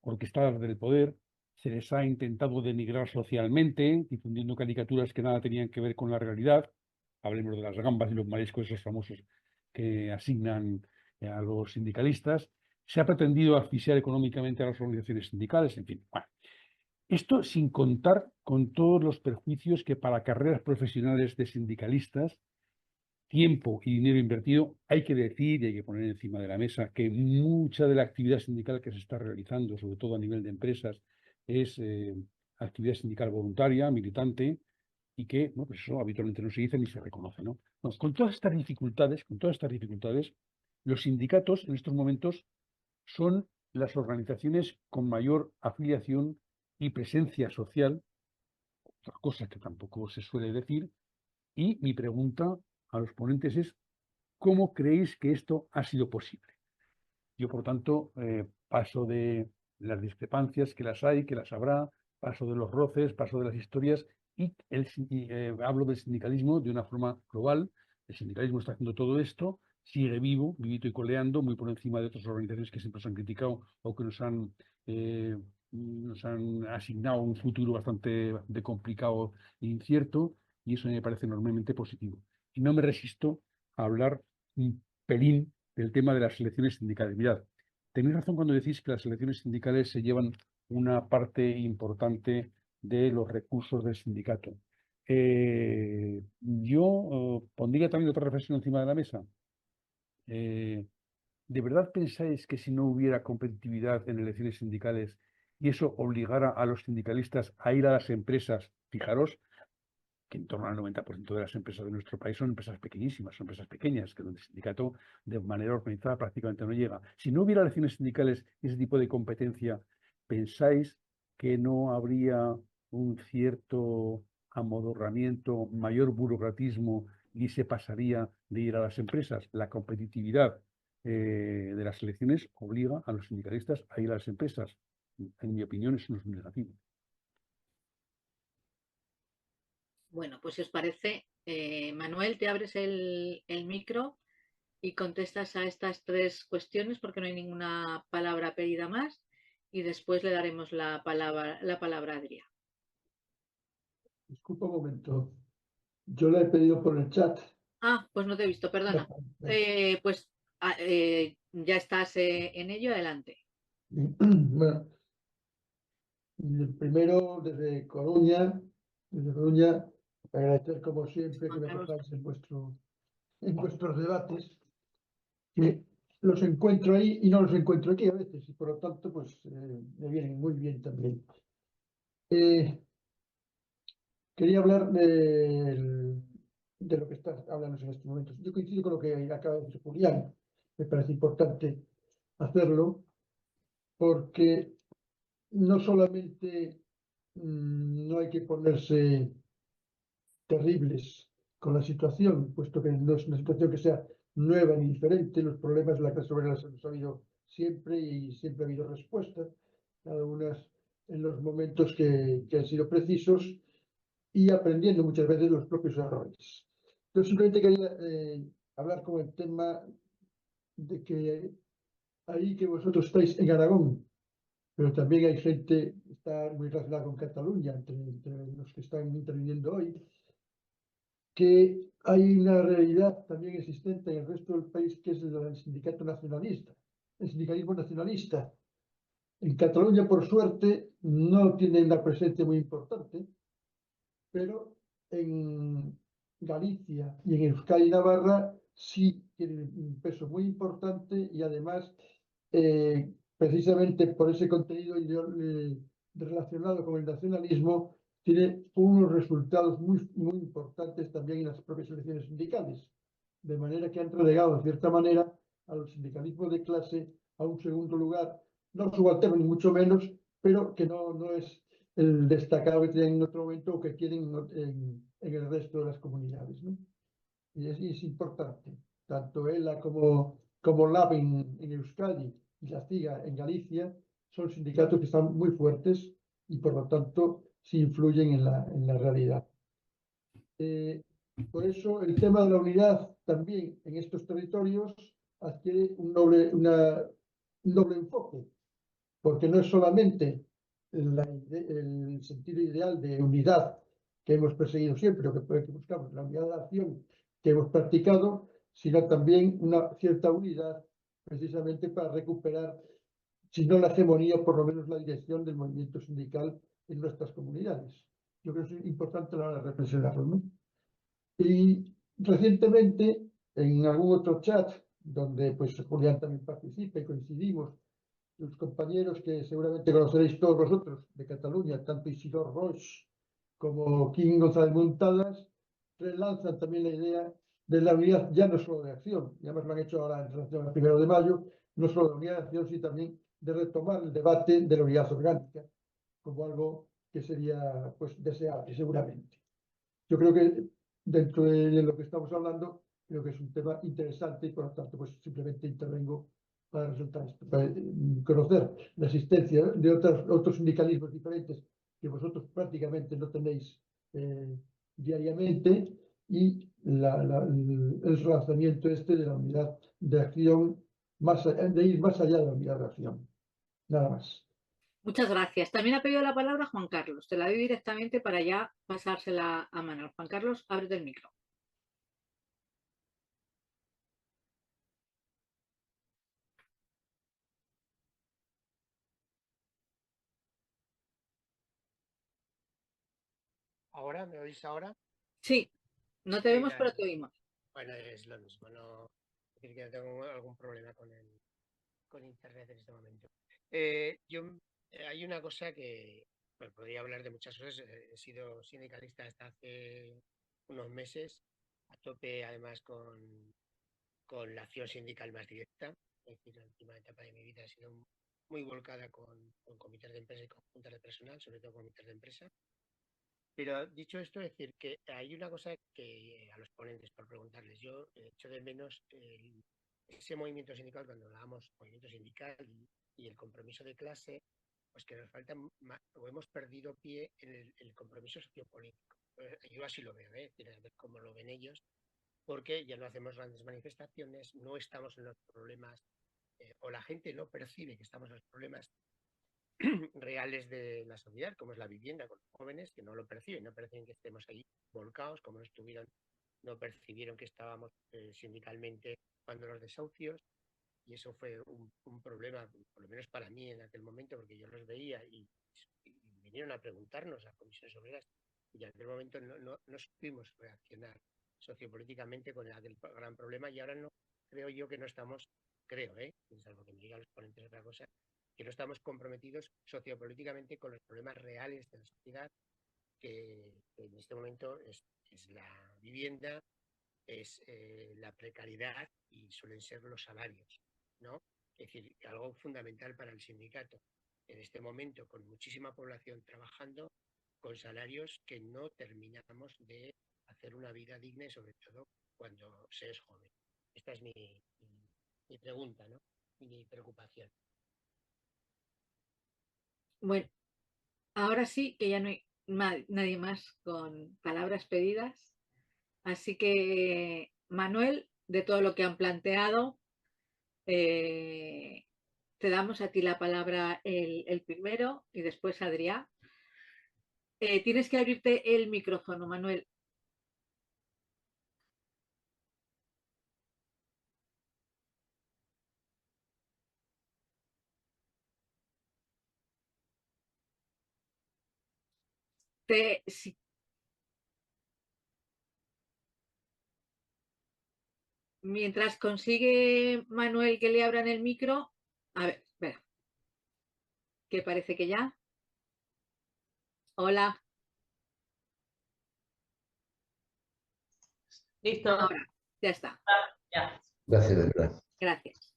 orquestadas del poder. Se les ha intentado denigrar socialmente, difundiendo caricaturas que nada tenían que ver con la realidad. Hablemos de las gambas y los mariscos, esos famosos que asignan a los sindicalistas. Se ha pretendido asfixiar económicamente a las organizaciones sindicales, en fin. Bueno, esto sin contar con todos los perjuicios que para carreras profesionales de sindicalistas, tiempo y dinero invertido, hay que decir y hay que poner encima de la mesa que mucha de la actividad sindical que se está realizando, sobre todo a nivel de empresas, es actividad sindical voluntaria, militante, y que, bueno, pues eso habitualmente no se dice ni se reconoce, ¿no? Bueno, con todas estas dificultades, los sindicatos en estos momentos son las organizaciones con mayor afiliación y presencia social, otra cosa que tampoco se suele decir, y mi pregunta a los ponentes es, ¿cómo creéis que esto ha sido posible? Yo, por tanto, paso de las discrepancias, que las hay, que las habrá, paso de los roces, paso de las historias y hablo del sindicalismo de una forma global. El sindicalismo está haciendo todo esto, sigue vivo, vivito y coleando, muy por encima de otras organizaciones que siempre se han criticado o que nos han asignado un futuro bastante complicado e incierto, y eso me parece enormemente positivo. Y no me resisto a hablar un pelín del tema de las elecciones sindicales. Mirad, tenéis razón cuando decís que las elecciones sindicales se llevan una parte importante de los recursos del sindicato. Yo pondría también otra reflexión encima de la mesa. ¿De verdad pensáis que si no hubiera competitividad en elecciones sindicales y eso obligara a los sindicalistas a ir a las empresas, fijaros, que en torno al 90% de las empresas de nuestro país son empresas pequeñísimas, son empresas pequeñas, que donde el sindicato de manera organizada prácticamente no llega. Si no hubiera elecciones sindicales y ese tipo de competencia, ¿pensáis que no habría un cierto amodorramiento, mayor burocratismo y se pasaría de ir a las empresas? La competitividad de las elecciones obliga a los sindicalistas a ir a las empresas. En mi opinión, eso no es negativo. Bueno, pues si os parece, Manuel, te abres el micro y contestas a estas tres cuestiones porque no hay ninguna palabra pedida más y después le daremos la palabra a Adrià. Disculpa un momento. Yo la he pedido por el chat. Ah, pues no te he visto, perdona. Pues ya estás en ello, adelante. Bueno, el primero desde Coruña, agradecer como siempre que me acojáis en vuestros debates, que los encuentro ahí y no los encuentro aquí a veces, y por lo tanto pues me vienen muy bien también. Quería hablar de lo que está hablando en estos momentos. Yo coincido con lo que acaba de decir Julián. Me parece importante hacerlo porque no solamente no hay que ponerse terribles con la situación, puesto que no es una situación que sea nueva ni diferente. Los problemas de la clase obrera los ha habido siempre y siempre ha habido respuestas, algunas en los momentos que han sido precisos y aprendiendo muchas veces los propios errores. Yo simplemente quería hablar con el tema de que ahí que vosotros estáis en Aragón, pero también hay gente que está muy relacionada con Cataluña, entre los que están interviniendo hoy, que hay una realidad también existente en el resto del país que es el sindicato nacionalista, el sindicalismo nacionalista. En Cataluña, por suerte, no tiene una presencia muy importante, pero en Galicia y en Euskadi y Navarra sí tienen un peso muy importante y además, precisamente por ese contenido relacionado con el nacionalismo, tiene unos resultados muy, muy importantes también en las propias elecciones sindicales. De manera que han relegado, de cierta manera, a los sindicalismos de clase a un segundo lugar no subalterno ni mucho menos, pero que no es el destacado que tienen en otro momento o que tienen en el resto de las comunidades, ¿no? Y es importante, tanto ELA como LAB en Euskadi y la CIGA en Galicia son sindicatos que están muy fuertes y por lo tanto sí influyen en la realidad. Por eso el tema de la unidad también en estos territorios adquiere un doble enfoque, porque no es solamente el sentido ideal de unidad que hemos perseguido siempre, o que buscamos, la unidad de acción que hemos practicado, sino también una cierta unidad precisamente para recuperar, si no la hegemonía, por lo menos la dirección del movimiento sindical en nuestras comunidades. Yo creo que es importante a la hora de reflexionarlo, ¿no? Y recientemente, en algún otro chat, donde pues Julián también participa y coincidimos, los compañeros que seguramente conoceréis todos vosotros de Cataluña, tanto Isidor Roig como King González Montadas, relanzan también la idea de la unidad ya no solo de acción, y además lo han hecho ahora en relación al 1 de mayo, no solo de unidad de acción, sino también de retomar el debate de la unidad orgánica, como algo que sería pues deseable seguramente. Yo creo que dentro de lo que estamos hablando, creo que es un tema interesante y por lo tanto pues simplemente intervengo para resaltar esto, para conocer la existencia de otros sindicalismos diferentes que vosotros prácticamente no tenéis diariamente y el relanzamiento este de la unidad de acción, de ir más allá de la unidad de acción. Nada más. Muchas gracias. También ha pedido la palabra Juan Carlos. Te la doy directamente para ya pasársela a Manuel. Juan Carlos, ábrete el micro. ¿Ahora? ¿Me oís ahora? Sí, no te vemos, pero te oímos. Bueno, es lo mismo, no es decir que tengo algún problema con internet en este momento. Hay una cosa que bueno, podría hablar de muchas cosas. He sido sindicalista hasta hace unos meses, a tope además con la acción sindical más directa. Es decir, la última etapa de mi vida ha sido muy volcada con comités de empresa y con juntas de personal, sobre todo comités de empresa. Pero dicho esto, es decir, que hay una cosa que a los ponentes, por preguntarles, yo echo de menos ese movimiento sindical, cuando hablábamos movimiento sindical y el compromiso de clase, pues que nos falta, o hemos perdido pie en el compromiso sociopolítico. Yo así lo veo, a ver cómo lo ven ellos, porque ya no hacemos grandes manifestaciones, no estamos en los problemas, o la gente no percibe que estamos en los problemas reales de la sociedad, como es la vivienda, con los jóvenes que no lo perciben, no perciben que estemos ahí volcados, como no estuvieron, no percibieron que estábamos sindicalmente cuando los desahucios, y eso fue un problema, por lo menos para mí en aquel momento, porque yo los veía y vinieron a preguntarnos a comisiones obreras, y en aquel momento no supimos reaccionar sociopolíticamente con aquel gran problema, y ahora no creo yo que no estamos, salvo que me digan los ponentes otra cosa, que no estamos comprometidos sociopolíticamente con los problemas reales de la sociedad, que en este momento es la vivienda, es la precariedad y suelen ser los salarios, ¿no? Es decir, algo fundamental para el sindicato. En este momento, con muchísima población trabajando, con salarios que no terminamos de hacer una vida digna y sobre todo cuando se es joven. Esta es mi pregunta, ¿no? Y mi preocupación. Bueno, ahora sí que ya no hay nadie más con palabras pedidas. Así que, Manuel, de todo lo que han planteado, te damos a ti la palabra el primero y después Adrià. Tienes que abrirte el micrófono, Manuel. Si mientras consigue Manuel que le abran el micro, a ver, espera, que parece que ya. Hola. Listo. Ahora, ya está. Ya. Gracias, de verdad. Gracias.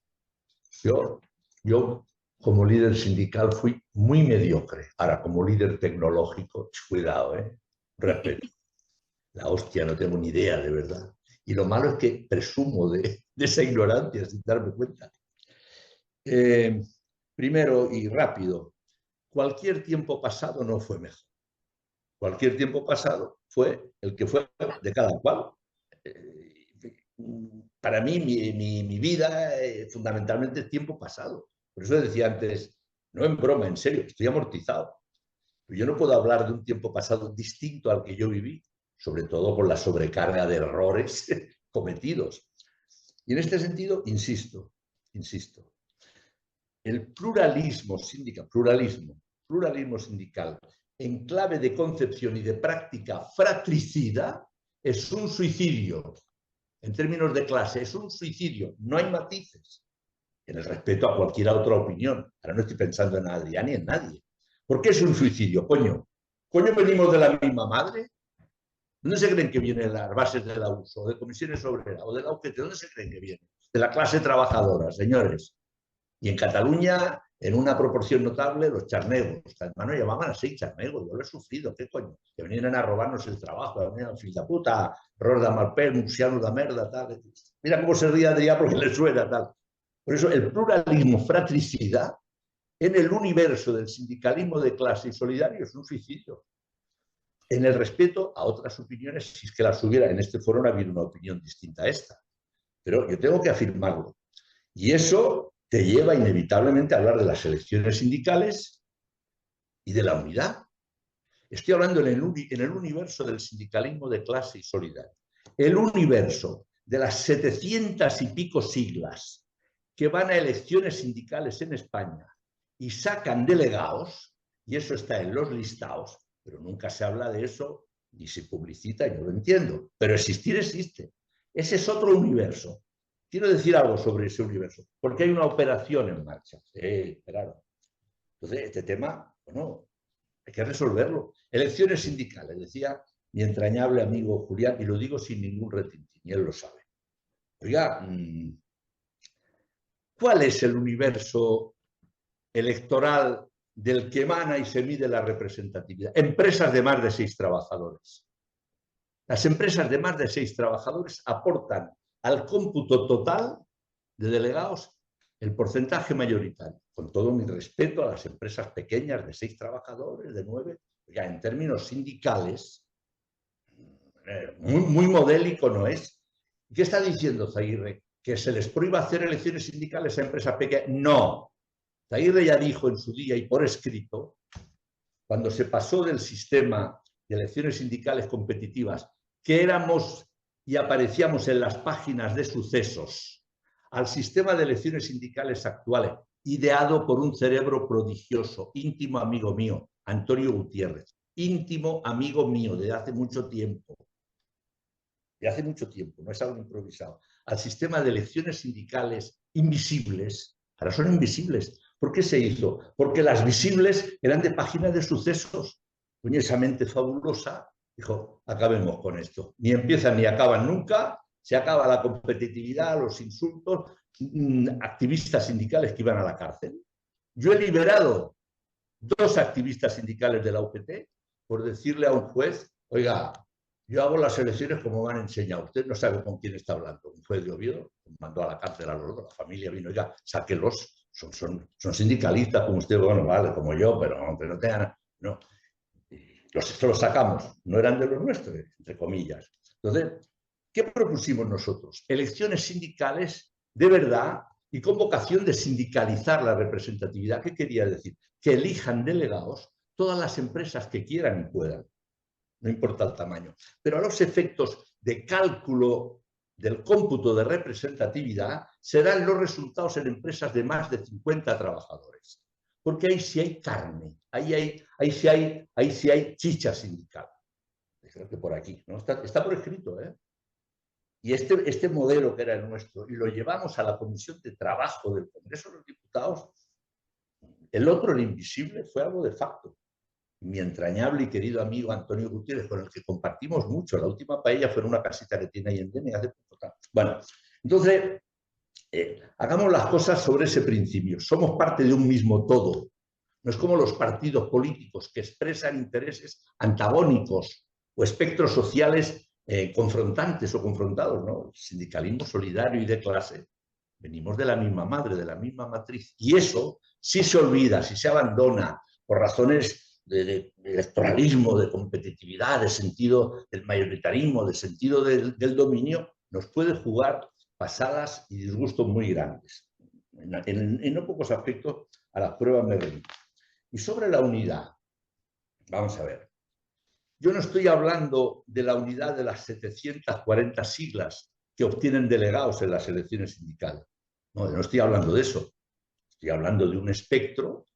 Yo como líder sindical fui muy mediocre. Ahora, como líder tecnológico, cuidado, respeto. La hostia, no tengo ni idea, de verdad. Y lo malo es que presumo de esa ignorancia sin darme cuenta. Primero y rápido, cualquier tiempo pasado no fue mejor. Cualquier tiempo pasado fue el que fue de cada cual. Para mí, mi vida fundamentalmente es tiempo pasado. Por eso decía antes, no en broma, en serio, estoy amortizado. Yo no puedo hablar de un tiempo pasado distinto al que yo viví, sobre todo con la sobrecarga de errores cometidos. Y en este sentido, insisto, el pluralismo sindical, en clave de concepción y de práctica fratricida es un suicidio. En términos de clase, es un suicidio, no hay matices. En el respeto a cualquier otra opinión. Ahora no estoy pensando en Adrián ni en nadie. ¿Por qué es un suicidio? Coño, venimos de la misma madre. ¿Dónde se creen que vienen las bases del abuso? ¿O de comisiones obreras? ¿O de la UGT? ¿Dónde se creen que vienen? De la clase trabajadora, señores. Y en Cataluña, en una proporción notable, los charnegos. Además, nos llamaban así, charnegos. Yo lo he sufrido, ¿qué coño? Que vinieran a robarnos el trabajo, que venían fill de puta, error de malpel, murciano de merda, tal. Mira cómo se ríe Adrián porque le suena, tal. Por eso el pluralismo fratricida en el universo del sindicalismo de clase y solidario es un suicidio. En el respeto a otras opiniones, si es que las hubiera, en este foro no había una opinión distinta a esta. Pero yo tengo que afirmarlo. Y eso te lleva inevitablemente a hablar de las elecciones sindicales y de la unidad. Estoy hablando en el universo del sindicalismo de clase y solidario. El universo de las 700 y pico siglas que van a elecciones sindicales en España y sacan delegados, y eso está en los listados, pero nunca se habla de eso ni se publicita, yo lo entiendo, pero existir existe. Ese es otro universo. Quiero decir algo sobre ese universo, porque hay una operación en marcha. Sí, claro. Entonces, este tema, bueno, hay que resolverlo. Elecciones sindicales, decía mi entrañable amigo Julián, y lo digo sin ningún retintín, y él lo sabe. Oiga, ¿cuál es el universo electoral del que emana y se mide la representatividad? Empresas de más de 6 trabajadores. Las empresas de más de 6 trabajadores aportan al cómputo total de delegados el porcentaje mayoritario. Con todo mi respeto a las empresas pequeñas de 6 trabajadores, de 9, ya en términos sindicales, muy modélico no es. ¿Qué está diciendo Zaguirre? ¿Que se les prohíba hacer elecciones sindicales a empresas pequeñas? No. Zaguirre ya dijo en su día y por escrito, cuando se pasó del sistema de elecciones sindicales competitivas, que éramos y aparecíamos en las páginas de sucesos, al sistema de elecciones sindicales actuales, ideado por un cerebro prodigioso, íntimo amigo mío, Antonio Gutiérrez, íntimo amigo mío de hace mucho tiempo. De hace mucho tiempo, no es algo improvisado. Al sistema de elecciones sindicales invisibles, ahora son invisibles. ¿Por qué se hizo? Porque las visibles eran de páginas de sucesos. Coño, esa mente fabulosa dijo, acabemos con esto. Ni empiezan ni acaban nunca, se acaba la competitividad, los insultos, activistas sindicales que iban a la cárcel. Yo he liberado 2 activistas sindicales de la UGT por decirle a un juez, oiga, yo hago las elecciones como me han enseñado. Usted no sabe con quién está hablando. Un juez de Oviedo mandó a la cárcel a los 2, la familia vino, oiga, sáquelos. Son sindicalistas como usted, bueno, vale, como yo, pero aunque no tengan... No. Los sacamos, no eran de los nuestros, entre comillas. Entonces, ¿qué propusimos nosotros? Elecciones sindicales de verdad y con vocación de sindicalizar la representatividad. ¿Qué quería decir? Que elijan delegados todas las empresas que quieran y puedan. No importa el tamaño. Pero a los efectos de cálculo del cómputo de representatividad serán los resultados en empresas de más de 50 trabajadores. Porque ahí sí hay carne, ahí sí hay chicha sindical. Creo que por aquí, ¿no? Está por escrito, ¿eh? Y este modelo que era el nuestro, y lo llevamos a la Comisión de Trabajo del Congreso de los Diputados, el otro, el invisible, fue algo de facto. Mi entrañable y querido amigo Antonio Gutiérrez, con el que compartimos mucho, la última paella fue en una casita que tiene ahí en Dene hace poco. Bueno, entonces, hagamos las cosas sobre ese principio. Somos parte de un mismo todo. No es como los partidos políticos que expresan intereses antagónicos o espectros sociales confrontantes o confrontados, ¿no? El sindicalismo solidario y de clase. Venimos de la misma madre, de la misma matriz. Y eso, si se olvida, si se abandona por razones de electoralismo, de competitividad, de sentido del mayoritarismo, de sentido del dominio, nos puede jugar pasadas y disgustos muy grandes. En no pocos aspectos a las pruebas me remito. Y sobre la unidad, vamos a ver. Yo no estoy hablando de la unidad de las 740 siglas que obtienen delegados en las elecciones sindicales. No estoy hablando de eso. Estoy hablando de un espectro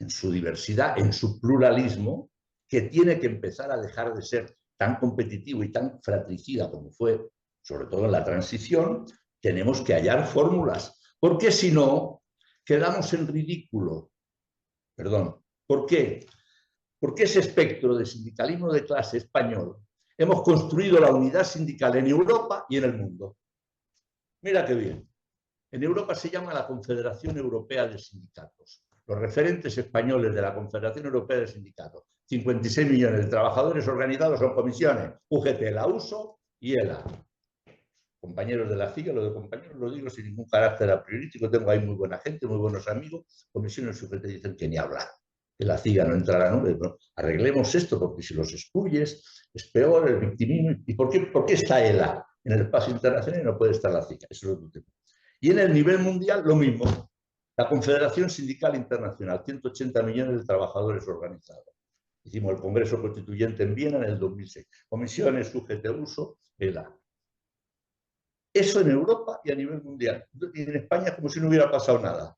en su diversidad, en su pluralismo, que tiene que empezar a dejar de ser tan competitivo y tan fratricida como fue, sobre todo en la transición. Tenemos que hallar fórmulas, porque si no, quedamos en ridículo. Perdón, ¿por qué? Porque ese espectro de sindicalismo de clase español hemos construido la unidad sindical en Europa y en el mundo. Mira qué bien. En Europa se llama la Confederación Europea de Sindicatos. Los referentes españoles de la Confederación Europea de Sindicatos, 56 millones de trabajadores organizados son comisiones, UGT, la USO y ELA. Compañeros de la CIGA, lo de compañeros lo digo sin ningún carácter apriorístico, tengo ahí muy buena gente, muy buenos amigos, comisiones UGT dicen que ni hablar, que la CIGA no entra a la nube, pero arreglemos esto porque si los excluyes es peor el victimismo. ¿Y por qué está ELA en el espacio internacional y no puede estar la CIGA? Eso es otro tema. Y en el nivel mundial lo mismo. La Confederación Sindical Internacional, 180 millones de trabajadores organizados. Hicimos el Congreso Constituyente en Viena en el 2006. Comisiones, UGT, USO, ELA. Eso en Europa y a nivel mundial. Y en España como si no hubiera pasado nada.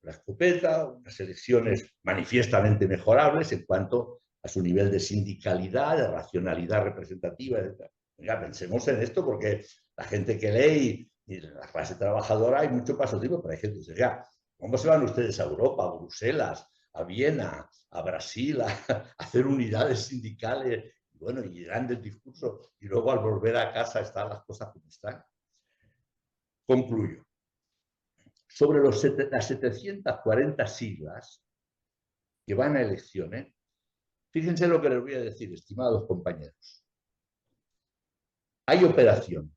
La escopeta, unas elecciones manifiestamente mejorables en cuanto a su nivel de sindicalidad, de racionalidad representativa, etc. Oiga, pensemos en esto porque la gente que lee y la clase trabajadora hay mucho paso tiempo, pero hay gente que dice, ya, ¿cómo se van ustedes a Europa, a Bruselas, a Viena, a Brasil, a hacer unidades sindicales? Y bueno, y grandes discursos, y luego al volver a casa están las cosas como están. Concluyo. Sobre las 740 siglas que van a elecciones, fíjense lo que les voy a decir, estimados compañeros. Hay operación.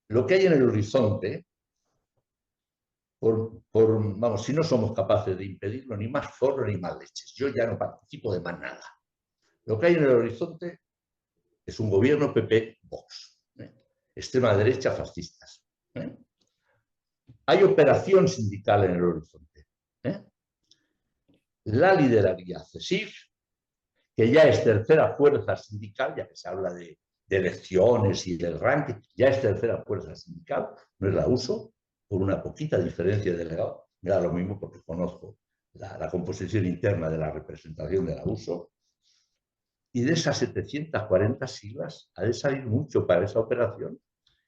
Lo que hay en el horizonte, vamos, si no somos capaces de impedirlo, ni más zorro ni más leches. Yo ya no participo de más nada. Lo que hay en el horizonte es un gobierno PP-Vox, extrema derecha, fascistas. Hay operación sindical en el horizonte. La lideraría CESIF, que ya es tercera fuerza sindical, ya que se habla de elecciones y del ranking, ya es tercera fuerza sindical, no es la USO, por una poquita diferencia de delegado. Me da lo mismo porque conozco la composición interna de la representación de la USO. Y de esas 740 siglas ha de salir mucho para esa operación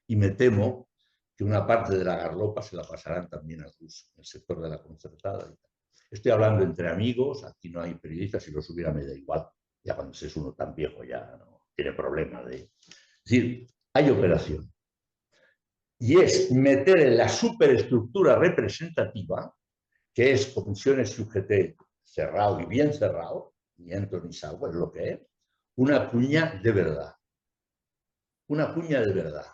y me temo que una parte de la garlopa se la pasarán también al USO, el sector de la concertada. Y tal. Estoy hablando entre amigos, aquí no hay periodistas, si los hubiera me da igual. Ya cuando es uno tan viejo ya no tiene problema de... Es decir, hay operación. Y es meter en la superestructura representativa, que es comisiones y UGT cerrado y bien cerrado, ni entro ni salgo, es lo que es, una cuña de verdad. Una cuña de verdad.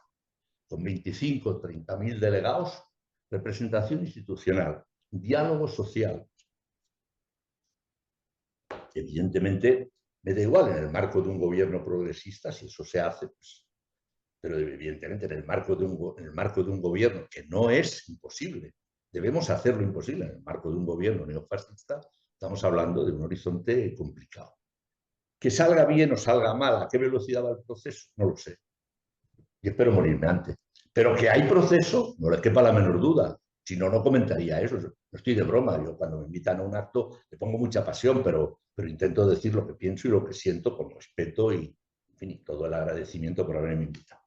Con 25 o 30.000 delegados, representación institucional, diálogo social. Evidentemente, me da igual en el marco de un gobierno progresista, si eso se hace, pues, pero evidentemente en el marco de un gobierno que no es imposible, debemos hacerlo imposible, en el marco de un gobierno neofascista, estamos hablando de un horizonte complicado. Que salga bien o salga mal, ¿a qué velocidad va el proceso? No lo sé. Y espero morirme antes. Pero que hay proceso, no les quepa la menor duda. Si no, no comentaría eso. No estoy de broma. Yo cuando me invitan a un acto le pongo mucha pasión, pero intento decir lo que pienso y lo que siento con respeto y, en fin, y todo el agradecimiento por haberme invitado.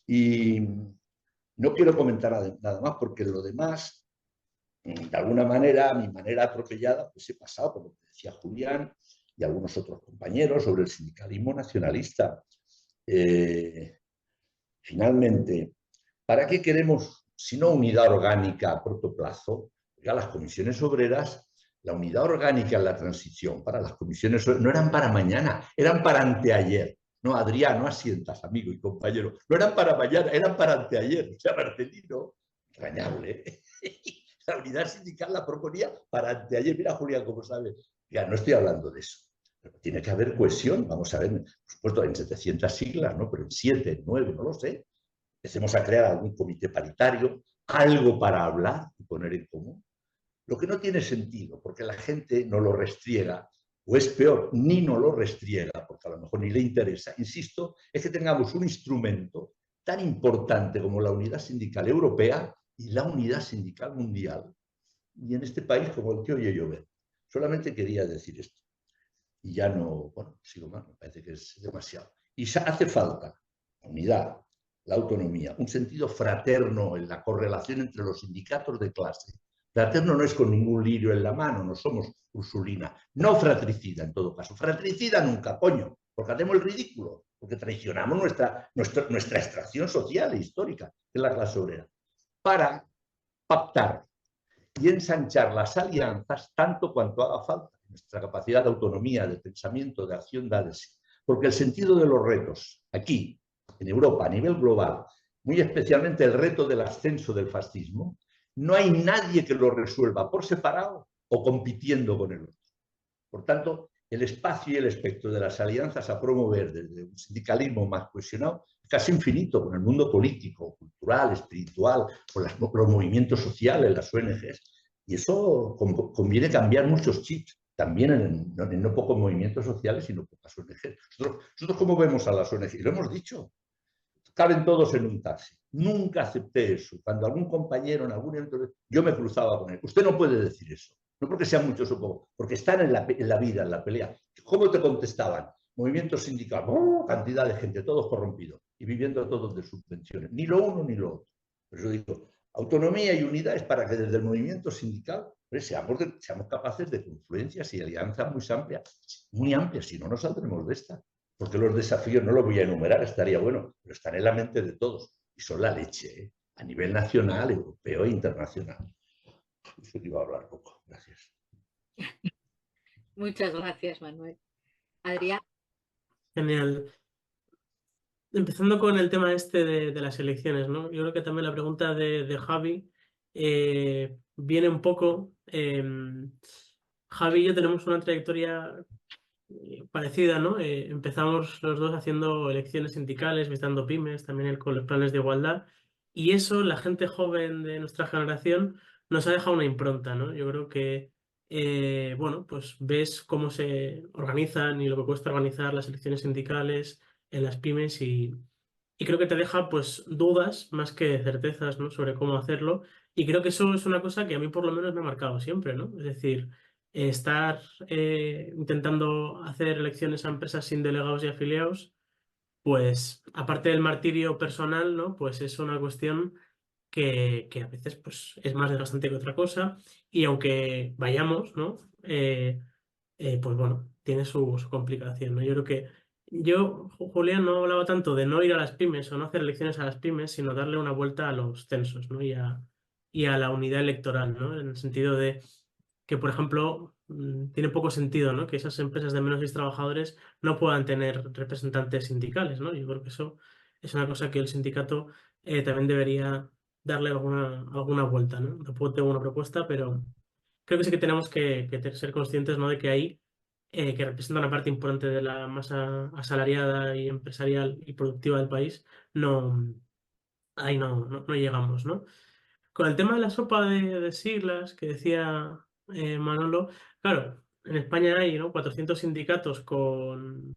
Y no quiero comentar nada más porque lo demás, de alguna manera, a mi manera atropellada, pues he pasado por lo que decía Julián y algunos otros compañeros sobre el sindicalismo nacionalista. Finalmente, ¿para qué queremos, si no unidad orgánica a corto plazo? Ya las comisiones obreras, la unidad orgánica en la transición para las comisiones no eran para mañana, eran para anteayer. No, Adrián, no asientas, amigo y compañero. No eran para mañana, eran para anteayer. O sea, Marcelino, entrañable. La unidad sindical la proponía para anteayer. Mira, Julián, cómo sabe. Ya, no estoy hablando de eso. Pero tiene que haber cohesión. Vamos a ver, por supuesto, en 700 siglas, ¿no? Pero en 7, en 9, no lo sé. Empecemos a crear algún comité paritario, algo para hablar y poner en común. Lo que no tiene sentido, porque la gente no lo restriega, o es peor, ni no lo restriega, porque a lo mejor ni le interesa, insisto, es que tengamos un instrumento tan importante como la unidad sindical europea y la unidad sindical mundial, y en este país como el que oye llover. Solamente quería decir esto. Y ya no, bueno, sigo más, me parece que es demasiado. Y hace falta unidad, la autonomía, un sentido fraterno en la correlación entre los sindicatos de clase. Fraterno no es con ningún lirio en la mano, no somos Ursulina. No fratricida en todo caso. Fratricida nunca, coño, porque hacemos el ridículo, porque traicionamos nuestra extracción social e histórica, que es la clase obrera, para pactar y ensanchar las alianzas tanto cuanto haga falta. Nuestra capacidad de autonomía, de pensamiento, de acción, da de sí. Porque el sentido de los retos, aquí, en Europa, a nivel global, muy especialmente el reto del ascenso del fascismo, no hay nadie que lo resuelva por separado o compitiendo con el otro. Por tanto, el espacio y el espectro de las alianzas a promover desde un sindicalismo más cohesionado es casi infinito con el mundo político, cultural, espiritual, con los movimientos sociales, las ONGs. Y eso conviene cambiar muchos chips, también en no pocos movimientos sociales, sino pocas ONGs. Nosotros ¿cómo vemos a las ONGs? Y lo hemos dicho, caben todos en un taxi. Nunca acepté eso. Cuando algún compañero en algún evento, yo me cruzaba con él. Usted no puede decir eso. No porque sean muchos o pocos, porque están en la vida, en la pelea. ¿Cómo te contestaban? Movimientos sindicales, cantidad de gente, todos corrompidos y viviendo todos de subvenciones. Ni lo uno ni lo otro. Por eso digo, autonomía y unidad es para que desde el movimiento sindical seamos capaces de confluencias y alianzas muy amplias, si no nos saldremos de esta. Porque los desafíos, no los voy a enumerar, estaría bueno, pero están en la mente de todos y son la leche, a nivel nacional, europeo e internacional. Eso que iba a hablar poco. Gracias. Muchas gracias, Manuel. Adrián. Genial. Empezando con el tema este de las elecciones, ¿no? Yo creo que también la pregunta de Javi viene un poco... Javi y yo tenemos una trayectoria parecida, ¿no? Empezamos los dos haciendo elecciones sindicales, visitando pymes, también él con los planes de igualdad, y eso, la gente joven de nuestra generación, nos ha dejado una impronta, ¿no? Yo creo que, bueno, pues ves cómo se organizan y lo que cuesta organizar las elecciones sindicales en las pymes y creo que te deja, pues, dudas más que certezas, ¿no? Sobre cómo hacerlo, y creo que eso es una cosa que a mí por lo menos me ha marcado siempre, ¿no? Es decir, estar intentando hacer elecciones a empresas sin delegados y afiliados, pues aparte del martirio personal, ¿no? Pues es una cuestión que a veces pues, es más desgastante que otra cosa y aunque vayamos, ¿no? Pues bueno, tiene su complicación, ¿no? Yo creo que Julián, no hablaba tanto de no ir a las pymes o no hacer elecciones a las pymes, sino darle una vuelta a los censos, ¿no? Y a la unidad electoral, ¿no? En el sentido de que, por ejemplo, tiene poco sentido, ¿no? Que esas empresas de menos de 10 trabajadores no puedan tener representantes sindicales, ¿no? Yo creo que eso es una cosa que el sindicato también debería darle alguna vuelta, ¿no? Tampoco tengo una propuesta, pero creo que sí que tenemos que ser conscientes, ¿no? De que ahí, que representa una parte importante de la masa asalariada y empresarial y productiva del país, ahí no llegamos, ¿no? Con el tema de la sopa de siglas que decía Manolo, claro, en España hay, ¿no? 400 sindicatos con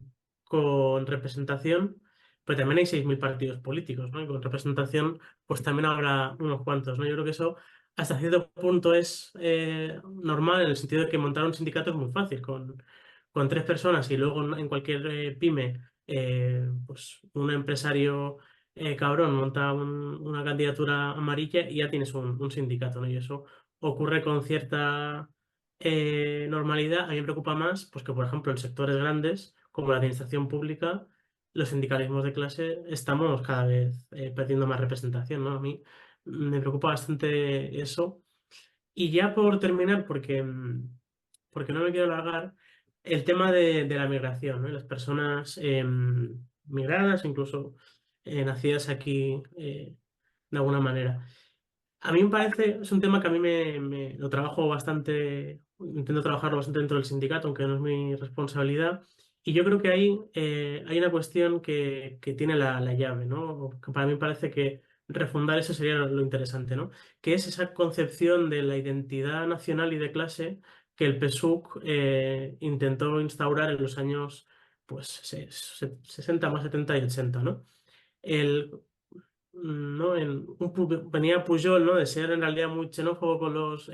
representación, pero también hay 6.000 partidos políticos, ¿no? Y con representación, pues también habrá unos cuantos, ¿no? Yo creo que eso hasta cierto punto es normal en el sentido de que montar un sindicato es muy fácil, con 3 personas y luego en cualquier pyme, pues un empresario cabrón monta una candidatura amarilla y ya tienes un sindicato, ¿no? Y eso ocurre con cierta normalidad. A mí me preocupa más pues, que, por ejemplo, en sectores grandes, como la administración pública, los sindicalismos de clase estamos cada vez perdiendo más representación, ¿no? A mí me preocupa bastante eso. Y ya por terminar, porque no me quiero alargar, el tema de la migración, ¿no? Y las personas migradas, incluso nacidas aquí de alguna manera. A mí me parece, es un tema que a mí lo trabajo bastante, intento trabajarlo bastante dentro del sindicato, aunque no es mi responsabilidad. Y yo creo que ahí hay una cuestión que tiene la llave, ¿no? Que para mí parece que refundar eso sería lo interesante, ¿no? Que es esa concepción de la identidad nacional y de clase que el PSUC intentó instaurar en los años pues, 60 más 70 y 80, ¿no? El, ¿no? Venía Pujol, ¿no? De ser en realidad muy xenófobo con los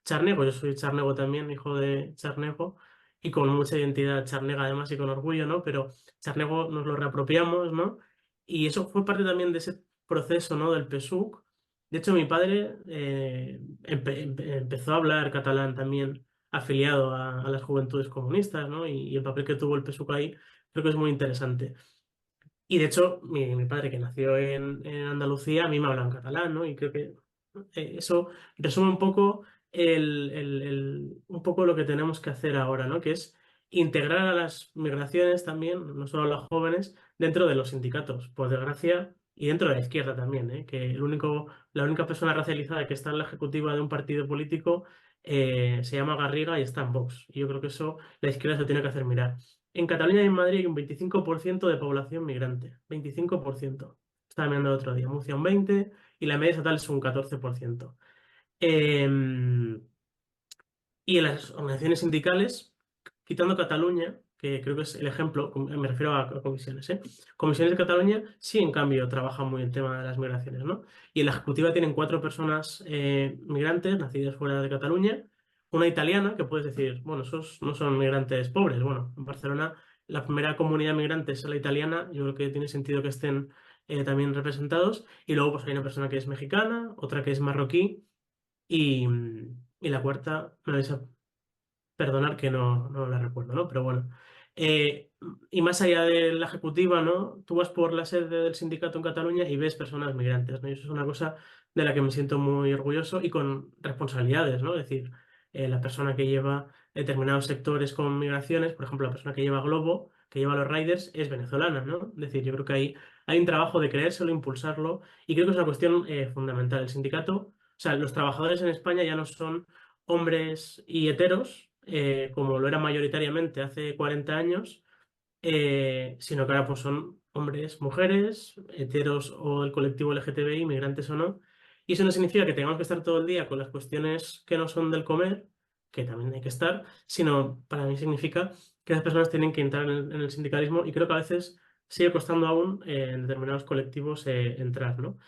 charnegos. Yo soy charnego también, hijo de charnego, y con mucha identidad charnega además y con orgullo, ¿no? Pero charnego nos lo reapropiamos, ¿no? Y eso fue parte también de ese proceso, ¿no? Del PSUC. De hecho, mi padre empezó a hablar catalán también afiliado a las juventudes comunistas, ¿no? Y el papel que tuvo el PSUC ahí creo que es muy interesante. Y de hecho, mi padre, que nació en Andalucía, a mí me habla en catalán, ¿no? Y creo que eso resume un poco un poco lo que tenemos que hacer ahora, ¿no? Que es integrar a las migraciones también, no solo a los jóvenes, dentro de los sindicatos, por desgracia, y dentro de la izquierda también, ¿eh? Que la única persona racializada que está en la ejecutiva de un partido político se llama Garriga y está en Vox. Y yo creo que eso la izquierda se tiene que hacer mirar. En Cataluña y en Madrid hay un 25% de población migrante. 25%. Estaba mirando el otro día. Murcia un 20% y la media estatal es un 14%. Y en las organizaciones sindicales, quitando Cataluña, que creo que es el ejemplo, me refiero a comisiones, ¿eh? Comisiones de Cataluña sí, en cambio, trabajan muy el tema de las migraciones, ¿no? Y en la ejecutiva tienen 4 personas migrantes nacidas fuera de Cataluña, una italiana, que puedes decir, bueno, esos no son migrantes pobres. Bueno, en Barcelona la primera comunidad migrante es la italiana, yo creo que tiene sentido que estén también representados, y luego pues hay una persona que es mexicana, otra que es marroquí, y la cuarta, me vais a perdonar que no la recuerdo, ¿no? Pero bueno. Eh, y más allá de la ejecutiva, ¿no? Tú vas por la sede del sindicato en Cataluña y ves personas migrantes, ¿no? Y eso es una cosa de la que me siento muy orgulloso y con responsabilidades, ¿no? Es decir, la persona que lleva determinados sectores con migraciones, por ejemplo, la persona que lleva Globo, que lleva los Riders, es venezolana, ¿no? Es decir, yo creo que hay un trabajo de creérselo, impulsarlo, y creo que es una cuestión fundamental. El sindicato, o sea, los trabajadores en España ya no son hombres y heteros, como lo era mayoritariamente hace 40 años, sino que ahora pues son hombres, mujeres, heteros o el colectivo LGTBI, migrantes o no. Y eso no significa que tengamos que estar todo el día con las cuestiones que no son del comer, que también hay que estar, sino para mí significa que las personas tienen que entrar en el sindicalismo, y creo que a veces sigue costando aún en determinados colectivos entrar, ¿no?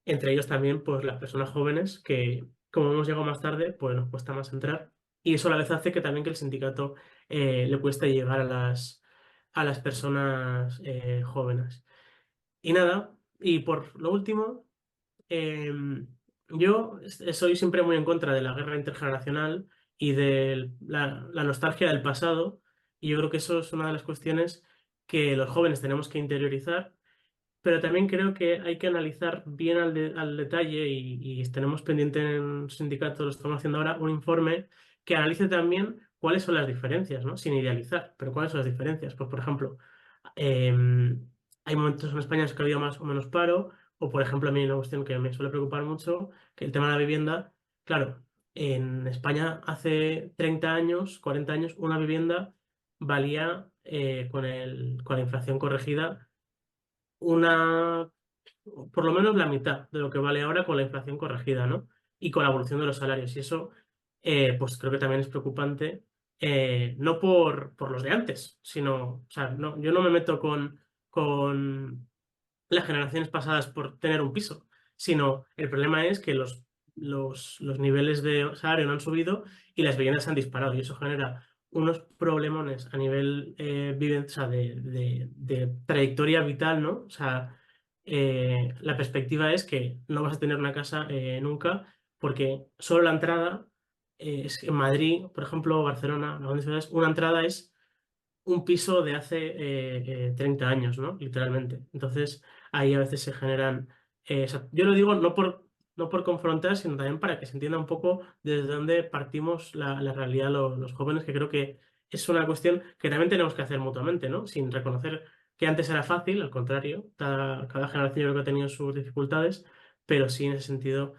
Entre ellos también, pues las personas jóvenes que, como hemos llegado más tarde, pues nos cuesta más entrar. Y eso a la vez hace que también que el sindicato le cueste llegar a las personas jóvenes. Y nada, y por lo último, yo soy siempre muy en contra de la guerra intergeneracional y de la nostalgia del pasado. Y yo creo que eso es una de las cuestiones que los jóvenes tenemos que interiorizar, pero también creo que hay que analizar bien al detalle, y tenemos pendiente en un sindicato, lo estamos haciendo ahora, un informe que analice también cuáles son las diferencias, ¿no? Sin idealizar, pero cuáles son las diferencias. Pues, por ejemplo, hay momentos en España en los que ha habido más o menos paro, o por ejemplo, a mí una cuestión que me suele preocupar mucho, que el tema de la vivienda. Claro, en España hace 30 años, 40 años, una vivienda valía con la inflación corregida una, por lo menos la mitad de lo que vale ahora con la inflación corregida, ¿no? Y con la evolución de los salarios. Y eso, pues creo que también es preocupante, no por los de antes, sino, o sea, yo no me meto con las generaciones pasadas por tener un piso, sino el problema es que los niveles de salario no han subido y las viviendas se han disparado, y eso genera unos problemones a nivel o sea, de trayectoria vital, ¿no? O sea, la perspectiva es que no vas a tener una casa nunca, porque solo la entrada es en Madrid, por ejemplo, Barcelona, las grandes ciudades, una entrada es un piso de hace 30 años, ¿no? Literalmente. Entonces, ahí a veces se generan... yo lo digo no por confrontar, sino también para que se entienda un poco desde dónde partimos la realidad los jóvenes, que creo que es una cuestión que también tenemos que hacer mutuamente, ¿no? Sin reconocer que antes era fácil, al contrario, cada generación yo creo que ha tenido sus dificultades, pero sí en ese sentido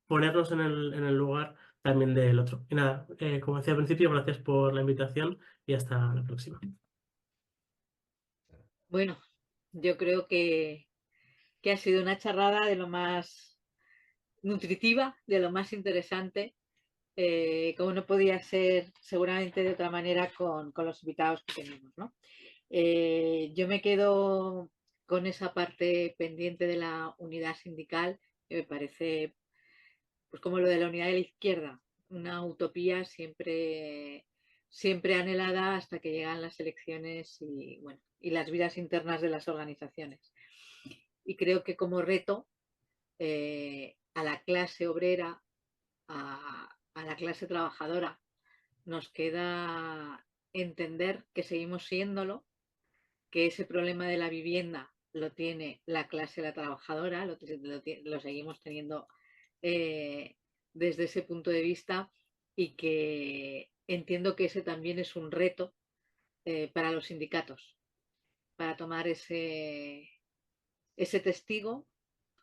ponernos en el lugar también del otro. Y nada, como decía al principio, gracias por la invitación y hasta la próxima. Bueno, yo creo que ha sido una charrada de lo más nutritiva, de lo más interesante, como no podía ser seguramente de otra manera con los invitados que tenemos, ¿no? Yo me quedo con esa parte pendiente de la unidad sindical, que me parece, pues como lo de la unidad de la izquierda, una utopía siempre, siempre anhelada hasta que llegan las elecciones y, bueno, y las vidas internas de las organizaciones. Y creo que como reto a la clase obrera, a la clase trabajadora, nos queda entender que seguimos siéndolo, que ese problema de la vivienda lo tiene la clase la trabajadora, lo seguimos teniendo desde ese punto de vista, y que entiendo que ese también es un reto para los sindicatos, para tomar ese testigo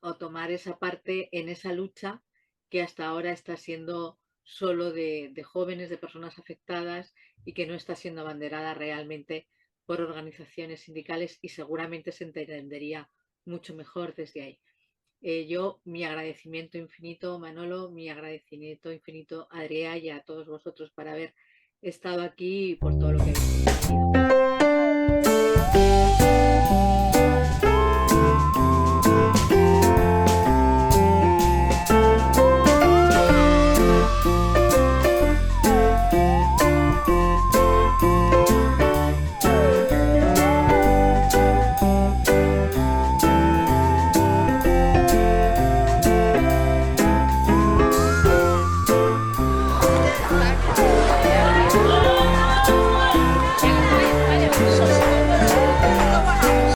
o tomar esa parte en esa lucha que hasta ahora está siendo solo de jóvenes, de personas afectadas, y que no está siendo abanderada realmente por organizaciones sindicales, y seguramente se entendería mucho mejor desde ahí. Yo, mi agradecimiento infinito, Manolo, mi agradecimiento infinito, Adrià, y a todos vosotros por haber estado aquí y por todo lo que habéis compartido.